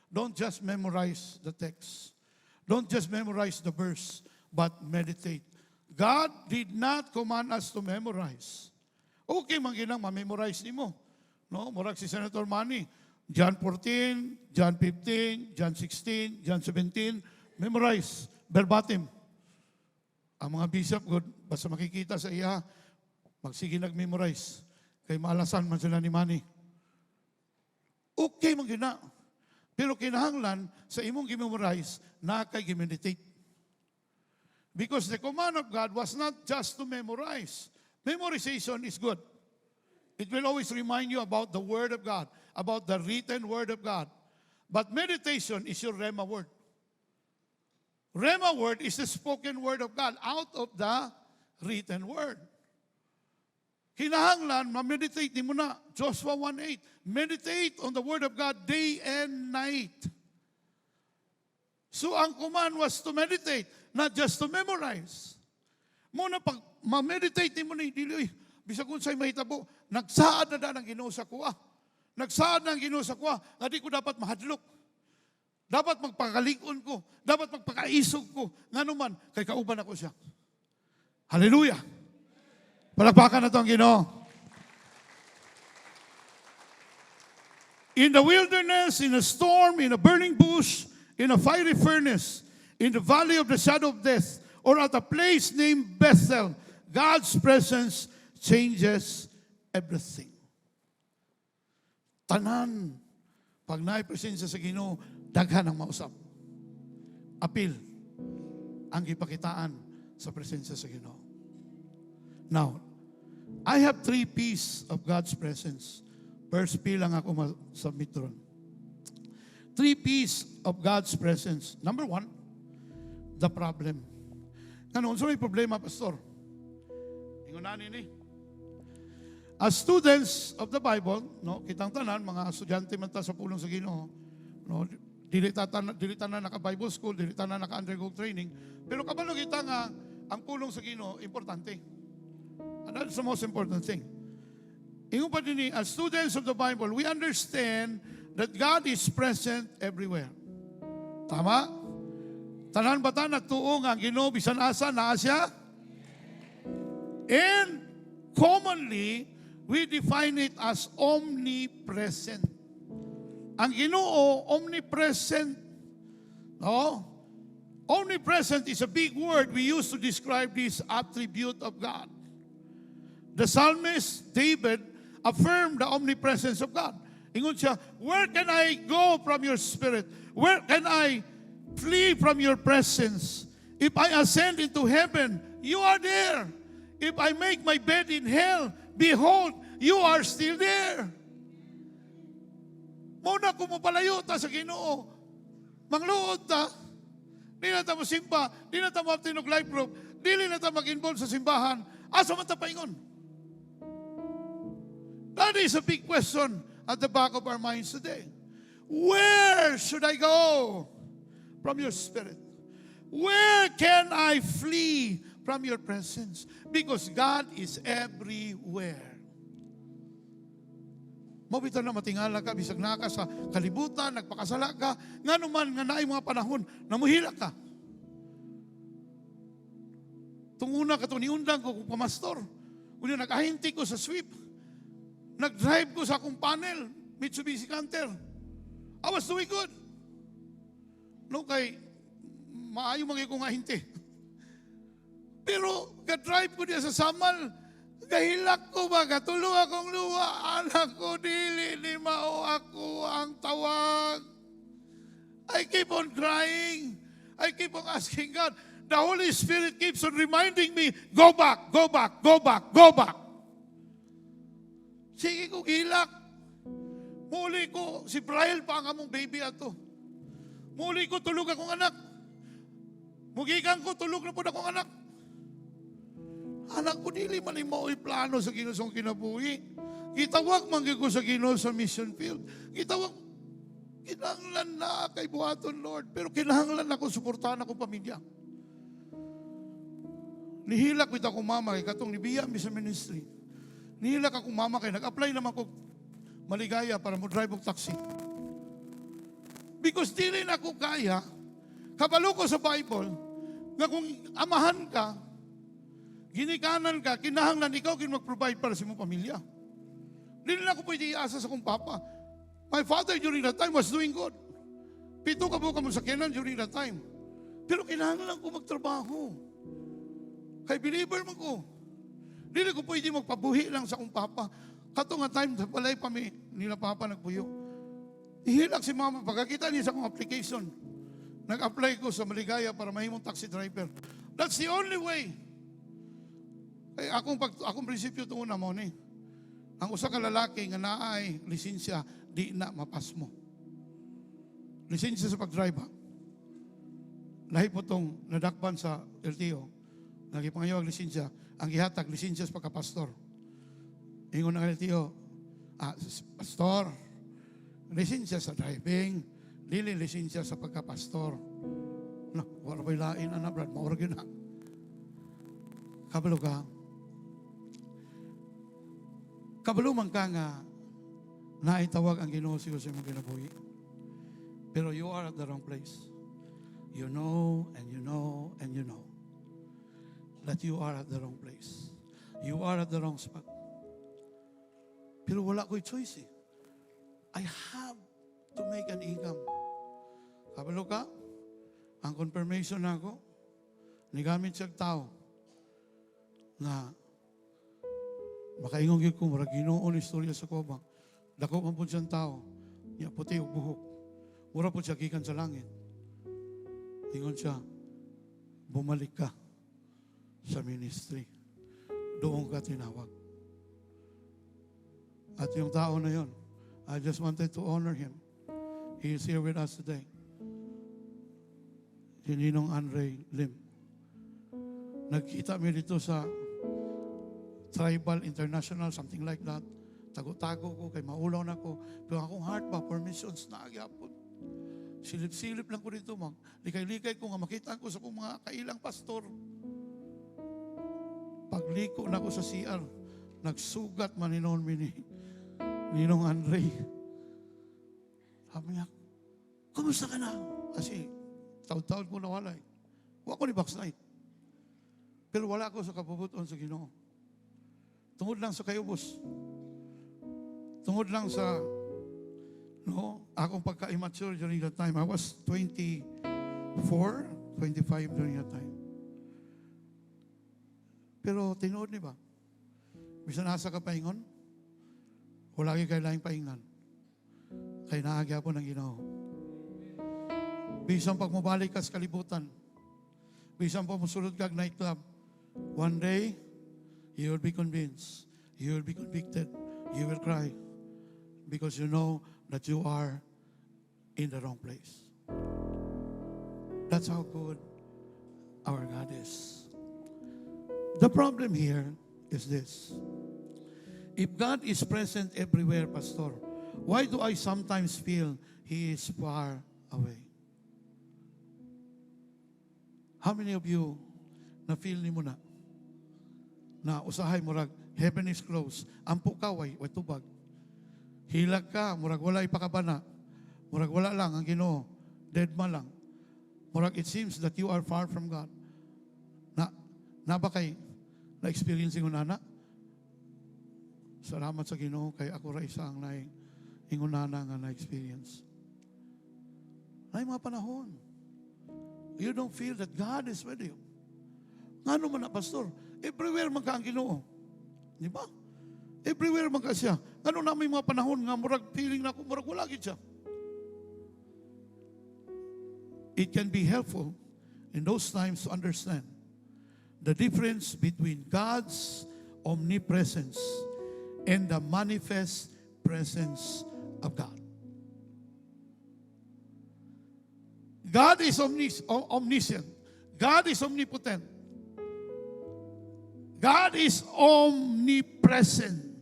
A: Don't just memorize the text. Don't just memorize the verse, but meditate. God did not command us to memorize. Okay man ginang ma-memorize nimo. No, murag si Senator Manny, John 14, John 15, John 16, John 17, memorize verbatim. Ang mga bishop, good, basta makikita sa iya, magsige nag-memorize. Kay maalasan man sila ni Manny. Okay man gina. Pero kinahanglan sa imong gi-memorize, na kay gi-meditate. Because the command of God was not just to memorize. Memorization is good. It will always remind you about the Word of God, about the written Word of God. But meditation is your Rhema word. Rhema word is the spoken word of God out of the written word. Kinahanglan, ma-meditate mo na. Joshua 1:8. Meditate on the word of God day and night. So ang command was to meditate, not just to memorize. Muna pag ma-meditate mo na, dili, bisag kung sa'y mahitabo, nagsaad na ng Ginoo sa kuha. Nagsaad na ang Ginoo sa kuha, nga di ko dapat mahadlok. Dapat magpakalikon ko. Dapat magpakaisog ko. Nga naman, kay kauban ako siya. Hallelujah! Palakpakan na ito ang Ginoo. In the wilderness, in a storm, in a burning bush, in a fiery furnace, in the valley of the shadow of death, or at a place named Bethel, God's presence changes everything. Tanan, pag naipresensya sa Ginoo, daghan ang mausap. Apil ang ipakitaan sa presensya sa Ginoo. Now, I have 3 P's of God's presence. First P lang ako masubmit ron. 3 P's of God's presence. Number 1, the problem. Ano, unsa may problema, Pastor? Ingunanin ni. As students of the Bible, no, kitang tanan, mga estudyante man ta sa pulong sa Ginoo, no, dili tanan naka-Bible school, dili tanan naka-undergo training, pero kabalo kita nga ang pulong sa Ginoo importante. And that's the most important thing. Ingon pa din as students of the Bible, we understand that God is present everywhere. Tama? Tanan ba ta nagtuo nga ang Ginoo bisan asa naa siya? And commonly, we define it as omnipresent. Ang Ginoo, omnipresent. No? Omnipresent is a big word we use to describe this attribute of God. The psalmist David affirmed the omnipresence of God. Ingon siya, where can I go from your spirit? Where can I flee from your presence? If I ascend into heaven, you are there. If I make my bed in hell, behold, you are still there. Muna kung mapalayo ta sa Ginoo, mangluod ta, di na ta masimba, di na ta matinog life group, dili na ta mag-involve sa simbahan, asa man ta paingon? That is a big question at the back of our minds today. Where should I go from your spirit? Where can I flee from your presence? Because God is everywhere. Mabita na matingala ka, bisag na ka sa kalibutan, nagpakasala ka, nga naman nga naay mga panahon, namuhila ka. Tunguna ka ito, niundang ko kung pamastor. Una nag-ahinti ko sa sweep. Nag-drive ko sa akong panel, Mitsubishi Canter. I was doing good. No, kay maayo mga kong ahinti. Pero, ka-drive ko diya sa Samal, Kahilak ko ba, katulo akong luwa, anak ko, dili ni mao ako ang tawag. I keep on crying. I keep on asking God. The Holy Spirit keeps on reminding me, go back, go back, go back, go back. Sige ko hilak. Muli ko, si Brian pa ang among baby ato. Muli ko, tulog akong anak. Mugikan ko, tulog na po akong anak. Anak ko, dili man mao'y plano sa Ginoo sa kinabuhi. Gitawag man ko sa Ginoo sa mission field. Gitawag, kinahanglan na kay buhaton, Lord. Pero kinahanglan ako, suportahan ako pamilya. Nihilak ko akong mama, kay katong nibiya mi sa ministry. Nihilak akong mama, kay nag-apply naman ko maligaya para mo drive og taxi. Because dili na ko kaya, kabalo ko sa Bible, nga kung amahan ka, ginikanan ka, kinahanglan ikaw kin mag-provide para sa mong pamilya. Dili na ako pwede iasa sa kong papa. My father during that time was doing good. Pito ka mo sa kenan during that time. Pero kinahanglan ko magtrabaho. Kay believer mo ko. Dili ko pwede magpabuhi lang sa kong papa. Kato nga time, sa balay pa nila papa nagpuyo. Ihilak si mama, pagkakita niya sa akong application. Nag-apply ko sa Maligaya para mahimong taxi driver. That's the only way. Ay, akong prinsipyo ito una mo ni. Ang usa ka lalaki nga naay lisensya, di na mapas mo. Lisensya sa pag-drive ha. Lahi po itong nadakpan sa LTO. Nagipangayawag lisensya. Ang ihatag lisensya sa pagkapastor. Ingon ng LTO, pastor, lisensya sa driving, dili lisensya sa pagkapastor. Na, wala ba'y lain, brad, maurag yun na. Kabalo ka. Kabalo man ka nga, naitawag ang Ginoo sa imong kinabuhi. Pero you are at the wrong place. You know, and you know, and you know that you are at the wrong place. You are at the wrong spot. Pero wala ko'y choice eh. I have to make an income. Kabalo ka, ang confirmation na ako, nigamit siya tao na makaingong yun ko, marag ginoon istorya sa kubang. Dako man po siyang tao, niya puti o buhok. Mura po siya gikan sa langit. Ingon siya, bumalik ka sa ministry. Doon ka tinawag. At yung tao na yon, I just wanted to honor him. He is here with us today. Si Ninong Andre Lim. Nagkita mi dito sa Tribal International, something like that. Tago-tago ko, kay maulaw na ko. Pero akong heart ba, for missions na agyapon. Silip-silip lang ko dito, mag. Likay-likay ko nga makita ko sa kong mga kailang pastor. Pagliko na ko sa CR, nagsugat man ninon Ninong Andre. Sabi niya, kumusta ka na? Kasi, taon-taon ko nawala eh. Huwag ko ni backslide. Pero wala ko sa kapubuton sa Ginoo. Tungod lang sa kayubos. Tungod lang sa, akong pagka-immature during that time. I was 24, 25 during that time. Pero tinuod ni ba? Bisa nasa ka paingon, wala kayo kailangang paingan. Kaya naagya po ng Ginoo. Bisang pag mabalik ka sa kalibutan, bisang pag musulod ka nightclub, one day, you will be convinced, you will be convicted, you will cry, because you know that you are in the wrong place. That's how good our God is. The problem here is this. If God is present everywhere, Pastor, why do I sometimes feel He is far away? How many of you na-feel ni mo na usahay murag, heaven is closed, ampo ka, way tubag. Hilag ka, murag wala ipakabana. Murag wala lang ang Ginoo, dead man lang. Murag it seems that you are far from God. Na ba kay na-experience yung nana? Salamat sa Ginoo kay ako ra isa ang ingunana nga na-experience. Ay mga panahon. You don't feel that God is with you. Ngano man na, Pastor? Everywhere man ka ang Ginoo. Di ba? Everywhere man ka siya. Ano na may mga panahon nga, murag feeling na ako, murag wala gid siya. It can be helpful in those times to understand the difference between God's omnipresence and the manifest presence of God. God is omniscient. God is omnipotent. God is omnipresent.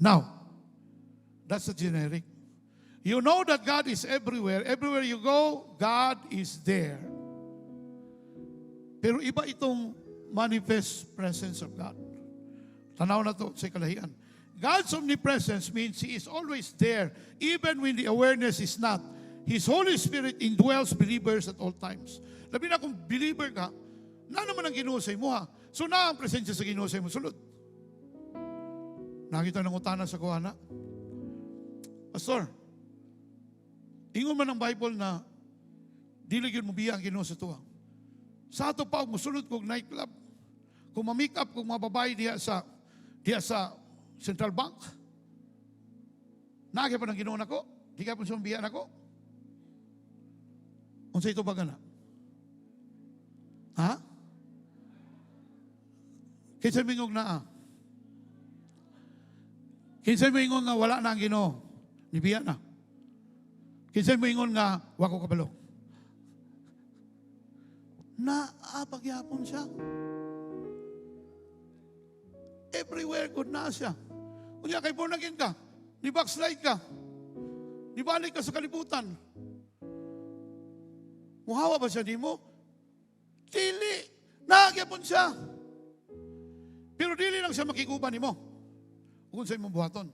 A: Now, that's a generic. You know that God is everywhere. Everywhere you go, God is there. Pero iba itong manifest presence of God. Tanaw na to sa kalahian. God's omnipresence means He is always there, even when the awareness is not. His Holy Spirit indwells believers at all times. Labi na kung believer ka, na naman ang Ginoo sa imo ha. So na ang presensya sa Ginoo sa imo sulod. Nakita ng utana sa kuwana. Pastor, ingon man ang Bible na dili gyud mo biya ang Ginoo sa tuwa. Sa ato pa musulod kog nightclub. Kung ma-make up kog mga babae diha sa Central Bank. Naagay pa ng Ginoo nako, di ka pa sumbiya nako. Unsa ito ba gana? Ha? Kinsa mingog naa? Kinsa mingon nga wala na ang Ginoo, nibiya na. Kinsa mingon nga wako kabalo. Naapagyapon siya. Everywhere good na siya. Unya kay born again ka, ni backslide ka, ni balik ka sa kalibutan. Muhawa ba siya di mo? Dili. Naagyapon siya. Pero dili lang siya makikuban ni mo. Kung sa imong buhaton.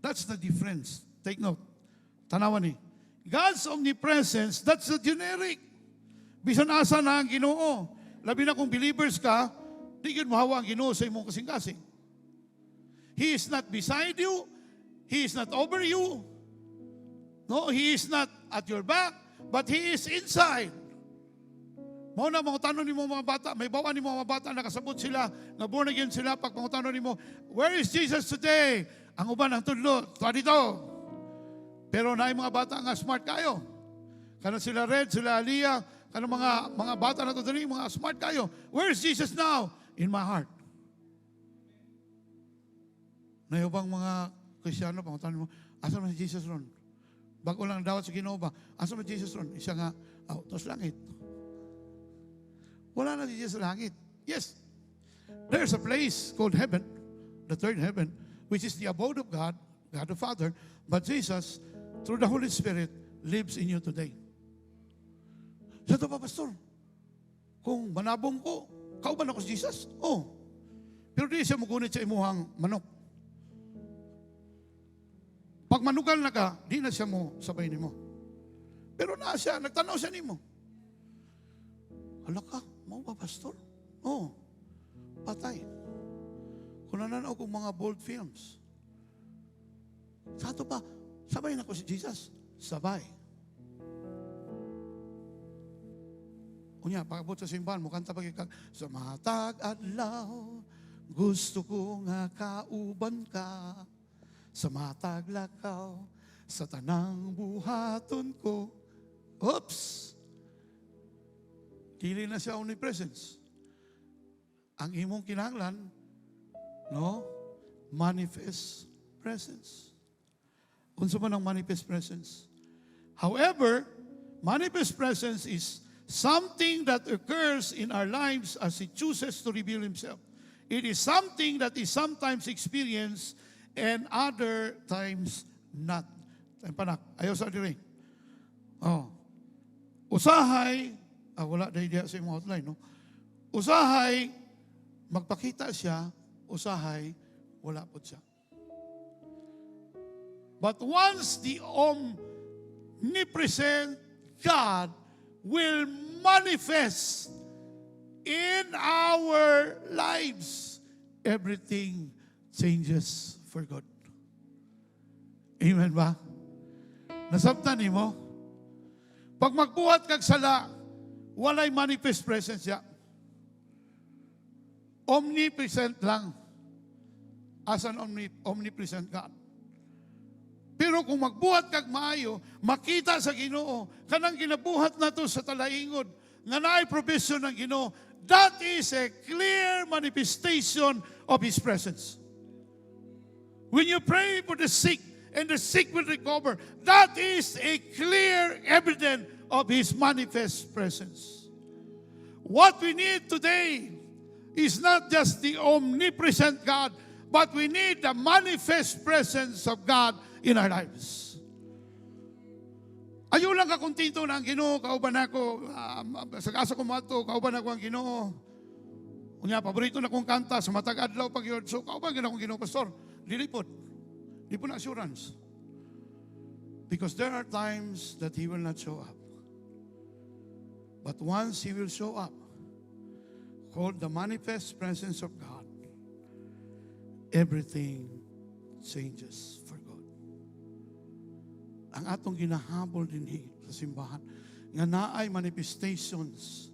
A: That's the difference. Take note. Tanawan ni. God's omnipresence, that's the generic. Bisan asa na ang Ginoo. Labi na kung believers ka, di yun mahawa ang Ginoo sa imong kasing-kasing. He is not beside you. He is not over you. No, He is not at your back, but He is inside. Mao na mga tanong ni mga bata, may bawa ni mga bata nakasabot sila, na born again sila, pag mga tanong ni mo, where is Jesus today? Ang uban ang tudlo, tuwa dito. Pero na mga bata nga smart kayo. Kana sila Red, sila Aliyah, kana mga bata na to dali, mga smart kayo. Where is Jesus now? In my heart. Nayobang mga Kristiyano, pang tanong mo, asa man si Jesus ron? Bago lang dawat sa Ginoo ba? Asa man Jesus ron? Isa nga, tos langit. Wala na si Jesus sa langit. Yes, there's a place called heaven, the third heaven, which is the abode of God, God the Father, but Jesus, through the Holy Spirit, lives in you today. Sa ito pa, Pastor, kung manabong ko, kauban ako si Jesus? Oh. Pero di siya magunit sa imuhang manok. Pag manugal na ka, di na siya mo sabay ni mo. Pero na siya, nagtanaw siya ni mo. Hala ka, mau ba, Pastor? Oh, patay. Kung nananaw kong mga bold films. Sa ito pa, sabay na ko si Jesus. Sabay. Unya, pagabot sa simbahan, mukanta pagkikag, sa matag adlaw, gusto ko nga kauban ka, sa matag lakaw, sa tanang buhaton ko. Oops! Dili na siya omnipresence. Ang imong kinahanglan, no? Manifest presence. Unsa man ang manifest presence? However, manifest presence is something that occurs in our lives as He chooses to reveal Himself. It is something that is sometimes experienced and other times not. Panak, ayaw sa diri. Oh. Usahay, wala dahil diya sa imong outline, no? Usahay, magpakita siya, usahay, wala po siya. But once the omnipresent God will manifest in our lives, everything changes for good. Amen ba? Nasabtan mo? Pag magbuhat kag sala, walay manifest presence siya. omnipresent lang. As an omnipresent God. Pero kung magbuhat kag maayo, makita sa Ginoo, kanang ginabuhat nato sa talaingod, nga naay provision ng Ginoo, that is a clear manifestation of His presence. When you pray for the sick, and the sick will recover, that is a clear evidence of His manifest presence. What we need today is not just the omnipresent God, but we need the manifest presence of God in our lives. Ayaw lang ka kuntito na ang Ginoo, kauban ako, sa kasa ko mato, kauban ako ang Ginoo. Unya, paborito na kong kanta, sa matag adlaw pag yun, so kauban akong Ginoo, Pastor, dilipod. Di po na assurance. Because there are times that He will not show up. But once He will show up, called the manifest presence of God, everything changes for good. Ang atong ginahabol dinhi sa simbahan, nga naay manifestations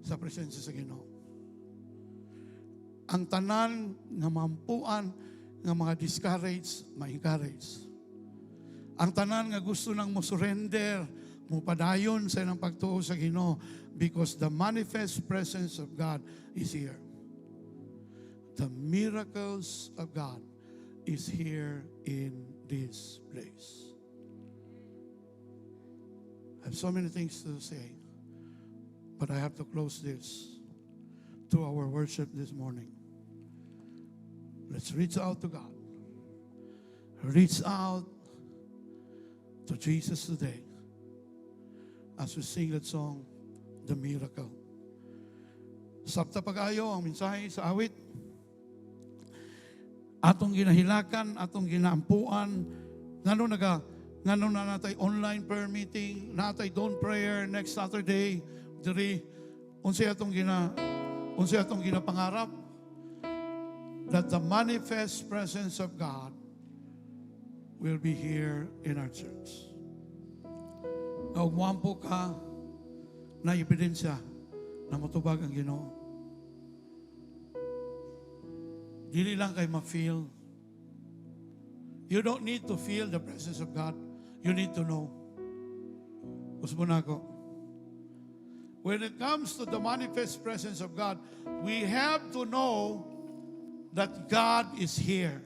A: sa presensya sa Ginoo. Ang tanan nga mampuan nga mga discourage, ma-encourage. Ang tanan nga gusto nang mo surrender, mo padayon sa ilang pagtuo sa Ginoo, because the manifest presence of God is here. The miracles of God is here in this place. I have so many things to say, but I have to close this to our worship this morning. Let's reach out to God. Reach out to Jesus today as we sing that song, The Miracle. Sabta pag-ayo ang mensahe sa awit. Atong ginahilakan, atong ginaampuan, ngano na natay online prayer meeting, natay dawn prayer next Saturday, diri unsay atong ginapangarap that the manifest presence of God will be here in our church. Naugwampo ka na ebidensya na matubag ang Ginoo. Dili lang kay ma-feel. You don't need to feel the presence of God. You need to know. Usbo na ako. When it comes to the manifest presence of God, we have to know that God is here.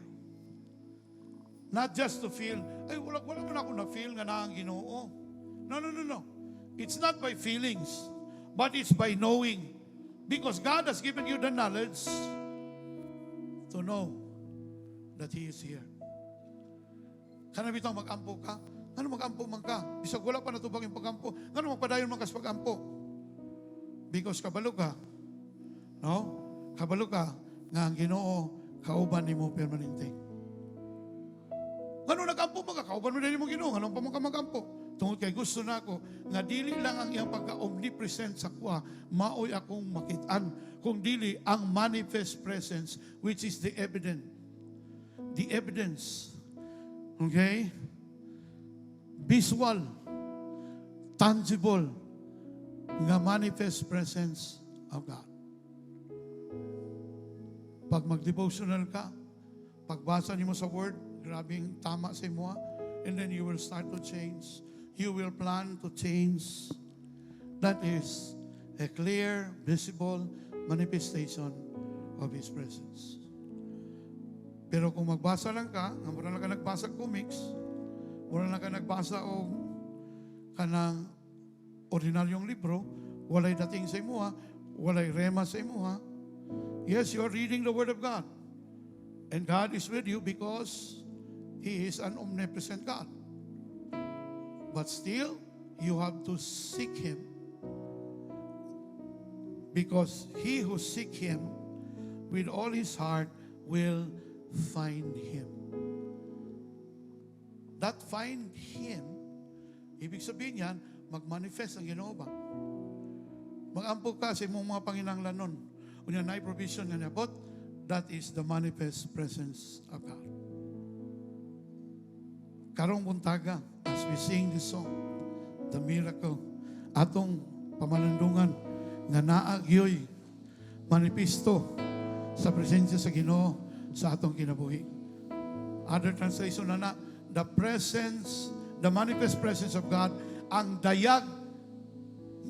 A: Not just to feel, ay wala man ako na-feel nga na ang Ginoo. No. It's not by feelings, but it's by knowing. Because God has given you the knowledge to know that He is here. Kana bitang mag-ampo ka? Ano mag-ampo man ka? Bisag wala pa natubag yung pag-ampo. Ano magpadayon man kas pag-ampo? Because kabalo ka. No? Kabalo ka nga ang Ginoo kauban nimo permanente. Ano nag-ampo man ka? Kauban mo din mo Ginoo. Ano pa man ka mag-ampo? Tungod kay gusto na ako nga dili lang ang iyang pagka-omnipresent sa kuha, maoy akong makitaan, kung dili ang manifest presence, which is the evidence. The evidence. Okay? Visual, tangible, nga manifest presence of God. Pag mag-devotional ka, pagbasa niyo sa word, grabing tama sa imo, and then you will start to change. You will plan to change. That is a clear, visible manifestation of His presence. Pero kung magbasa lang ka, mura lang ka nagbasa comics, mura lang ka nagbasa o kanang ordinaryong libro, walay dating sa imuha, walay rema sa imuha. Yes, you are reading the Word of God. And God is with you because He is an omnipresent God. But still, you have to seek Him. Because he who seek Him with all his heart will find Him. That find Him, ibig sabihin yan, mag-manifest ang Ginoo ba? Mag-ampo ka sa imong mga panginahanglanon. Unya na provision nga niya, but that is the manifest presence of God. Karong buntaga, as we sing this song, The Miracle, atong pamalandungan nga naagyoy, manipisto, sa presensya sa Ginoo sa atong kinabuhi. Other translation na the presence, the manifest presence of God, ang dayag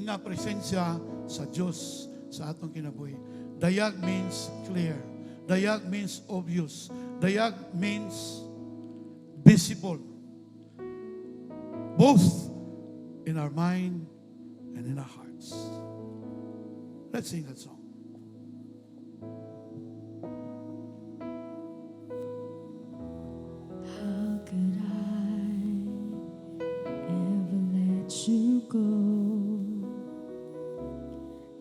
A: nga presensya sa Diyos sa atong kinabuhi. Dayag means clear. Dayag means obvious. Dayag means visible. Both in our mind and in our hearts. Let's sing that song.
B: How could I ever let you go?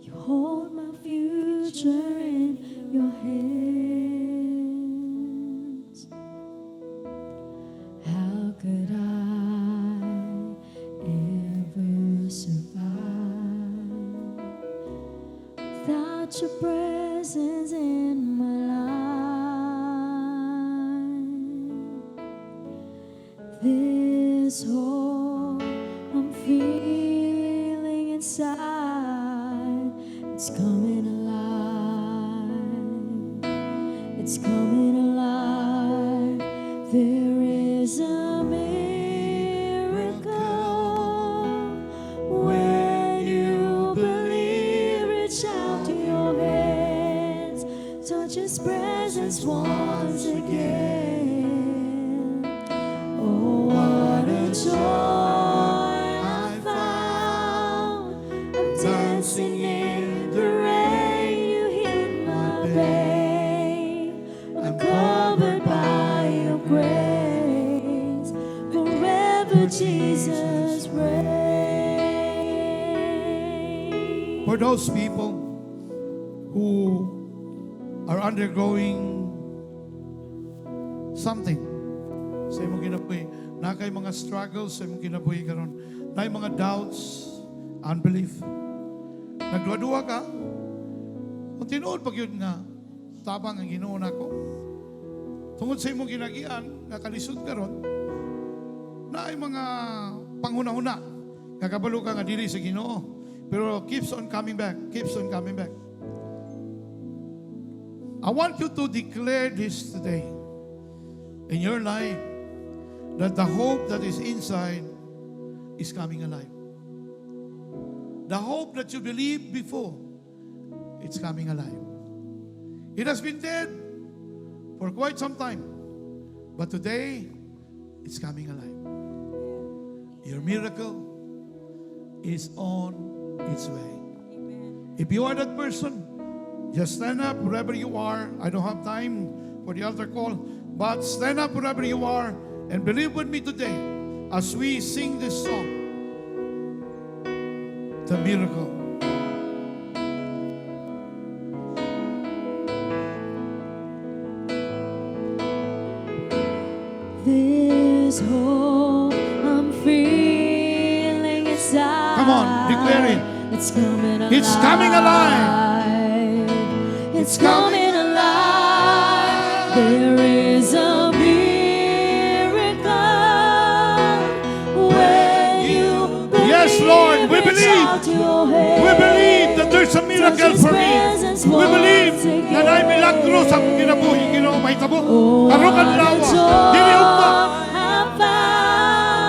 B: You hold my future in your hands. How could I ever survive without your presence in my life? This hole I'm feeling inside, it's coming alive. It's coming alive. There is a miracle when you believe. Reach out to your hands, touch His presence once again. Oh, what a joy I found. I'm dancing in the rain. You heal my pain. I'm covered by your grace. Forever Jesus reigns.
A: For those people who are undergoing something sa imong kinabuhi, na kay mga struggles sa imong kinabuhi karon, na mga doubts, unbelief, nagduwa ka, kung tinuod pag yun nga, tabang ang Ginoo nako, tungod sa imong ginagian, nga kalisod karon, na ay mga panghuna-huna, kakabalo ka nga dili sa Ginoo, pero keeps on coming back, keeps on coming back. I want you to declare this today in your life, that the hope that is inside is coming alive. The hope that you believed before, it's coming alive. It has been dead for quite some time, but today, it's coming alive. Your miracle is on its way. If you are that person, just stand up wherever you are. I don't have time for the altar call, but stand up wherever you are and believe with me today as we sing this song, the miracle.
B: This hope I'm feeling inside.
A: Come on, declare it.
B: It's coming alive.
A: It's coming alive.
B: It's coming alive. There is a miracle when you believe.
A: Yes, Lord, we believe. We believe that there's a miracle for me. We believe that I milagro sa akong kinabuhi. Ginoo mahitabo. Karong adlaw, dili ugma.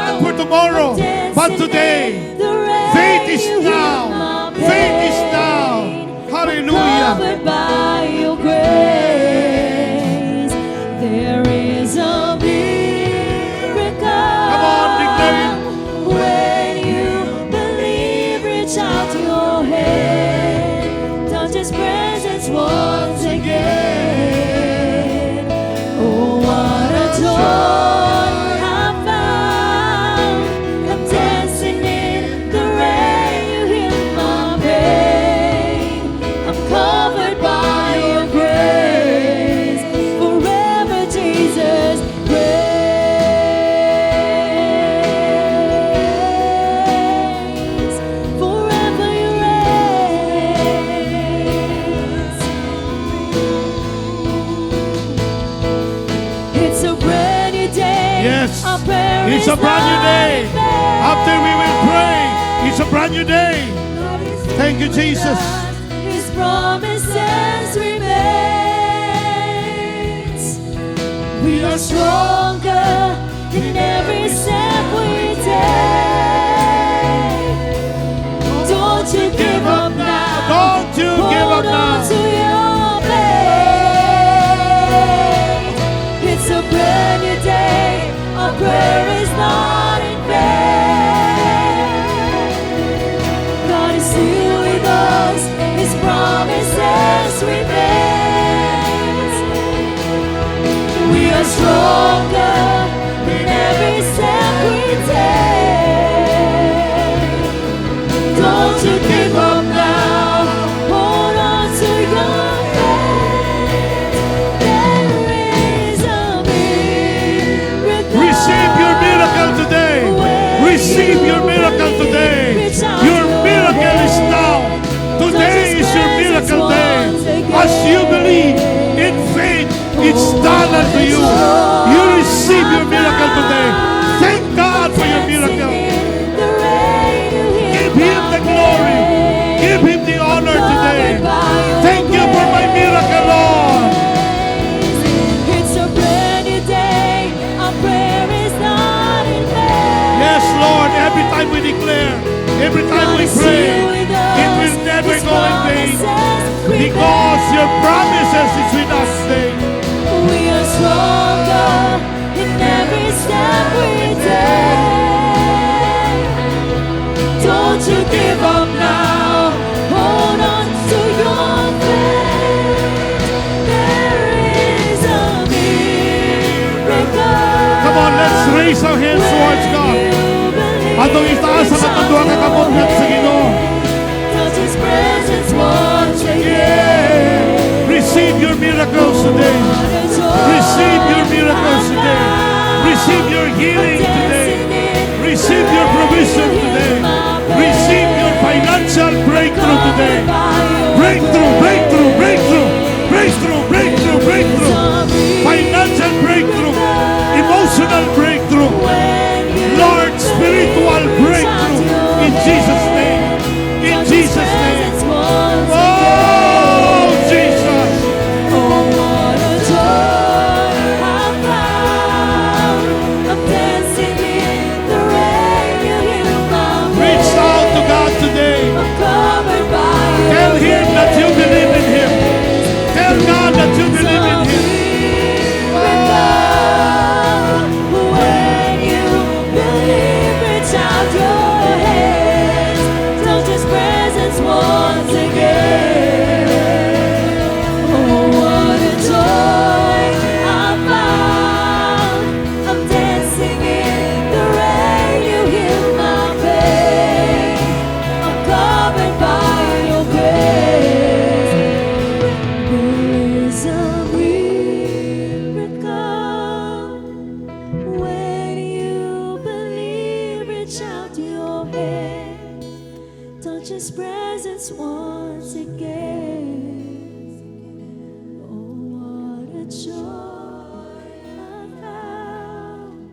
A: Not for tomorrow, but today. Faith is now. Faith is now. Hallelujah.
B: Covered by your grace, there is a miracle.
A: Come on, declare it.
B: When you believe, reach out your hand, touch His presence once again. Oh, what a joy I found. I'm dancing in the rain. You heal my pain. I'm covered by your grace. Forever Jesus reigns. Forever you reigns. It's a brand new day.
A: Yes,
B: Our prayer
A: it's
B: is
A: a brand new
B: not
A: day.
B: in vain.
A: After we will pray, it's a brand new day.
B: God is
A: Thank you,
B: with
A: Jesus.
B: us. His promises remain. We are stronger in every step we take. Don't you give up now.
A: Don't you give up
B: Hold on
A: now.
B: to your faith. It's a brand new day. Our prayer is not in vain. God is still with us. His promises remain. We are stronger in every step we take. Don't you give up now. Hold on to your faith. There is a miracle.
A: Receive your miracle today. Receive your miracle today. Your miracle is now. Today is your miracle day. As you believe in faith, it's done unto you. You receive your miracle today. Thank God for your miracle. Give Him the glory. Give Him the honor today. Thank you for my miracle, Lord.
B: It's a brand new day. Our prayer is not in vain.
A: Yes, Lord, every time we declare, every time we pray, it will never go in vain. Because your promises is with us today.
B: We are stronger in every step we take. Don't you give up now. Hold on to your faith. There is a miracle.
A: Come on, let's raise our hands towards God. Atong itaas ang atong duha ka kamot ngadto sa Ginoo.
B: Touch His presence once again.
A: Yeah. Receive your miracles today. Receive your miracles today. Receive your healing today. Receive your provision today. Receive your financial breakthrough today. Breakthrough, breakthrough, breakthrough, breakthrough, breakthrough, breakthrough. Financial breakthrough. Emotional breakthrough. Lord, spiritual breakthrough. In Jesus' name. In Jesus' name. Oh, Jesus.
B: Oh, what a joy I found. I'm dancing in the rain. You heal my
A: Reach
B: pain.
A: out to God today.
B: I'm covered by your
A: Tell Him that you believe in Him. Tell God that you believe in Him.
B: When you believe, reach out your hands. Touch His presence once again. Oh, what a joy I found. I'm dancing in the rain. You heal my pain. I'm covered by your grace. There is a miracle when you believe. Reach out your hand, touch His presence once again. Oh, what a joy I found.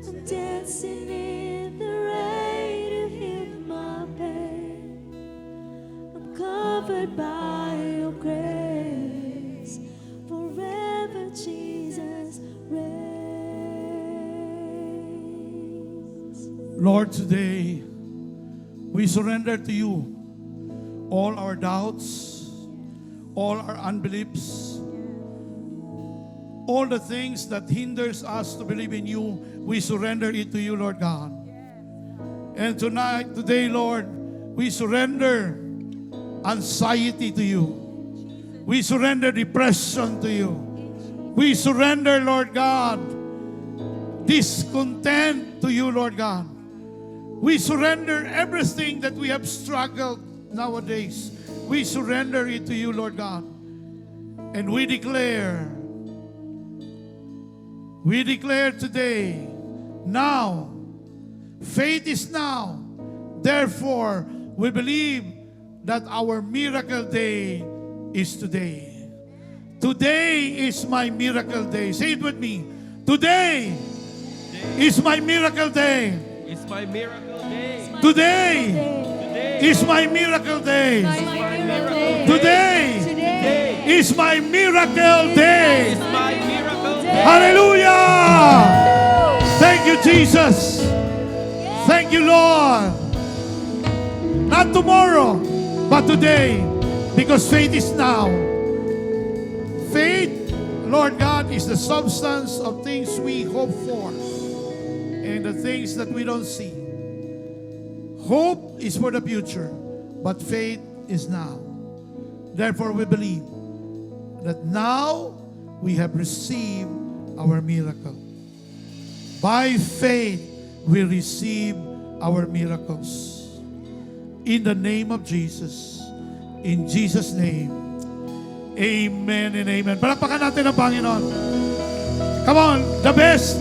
B: I'm dancing in the rain. You heal my pain. I'm covered by your grace. Forever Jesus reigns.
A: Lord, today we surrender to you all our doubts, all our unbeliefs, all the things that hinders us to believe in you. We surrender it to you, Lord God. And tonight, today, Lord, we surrender anxiety to you. We surrender depression to you. We surrender, Lord God, discontent to you, Lord God. We surrender everything that we have struggled nowadays. We surrender it to you, Lord God. And we declare today, now, faith is now. Therefore, we believe that our miracle day is today. Today is my miracle day. Say it with me. Today is my miracle day.
C: It's my miracle day.
A: Today is my miracle day. Today is my miracle day.
C: It's my miracle day.
A: Hallelujah! Thank you, Jesus. Thank you, Lord. Not tomorrow, but today, because faith is now. Faith, Lord God, is the substance of things we hope for and the things that we don't see. Hope is for the future, but faith is now. Therefore, we believe that now we have received our miracle. By faith, we receive our miracles. In the name of Jesus. In Jesus' name. Amen and amen. Palakpakan natin ang Panginoon. Come on, the best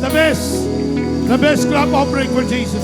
A: clap offering for Jesus.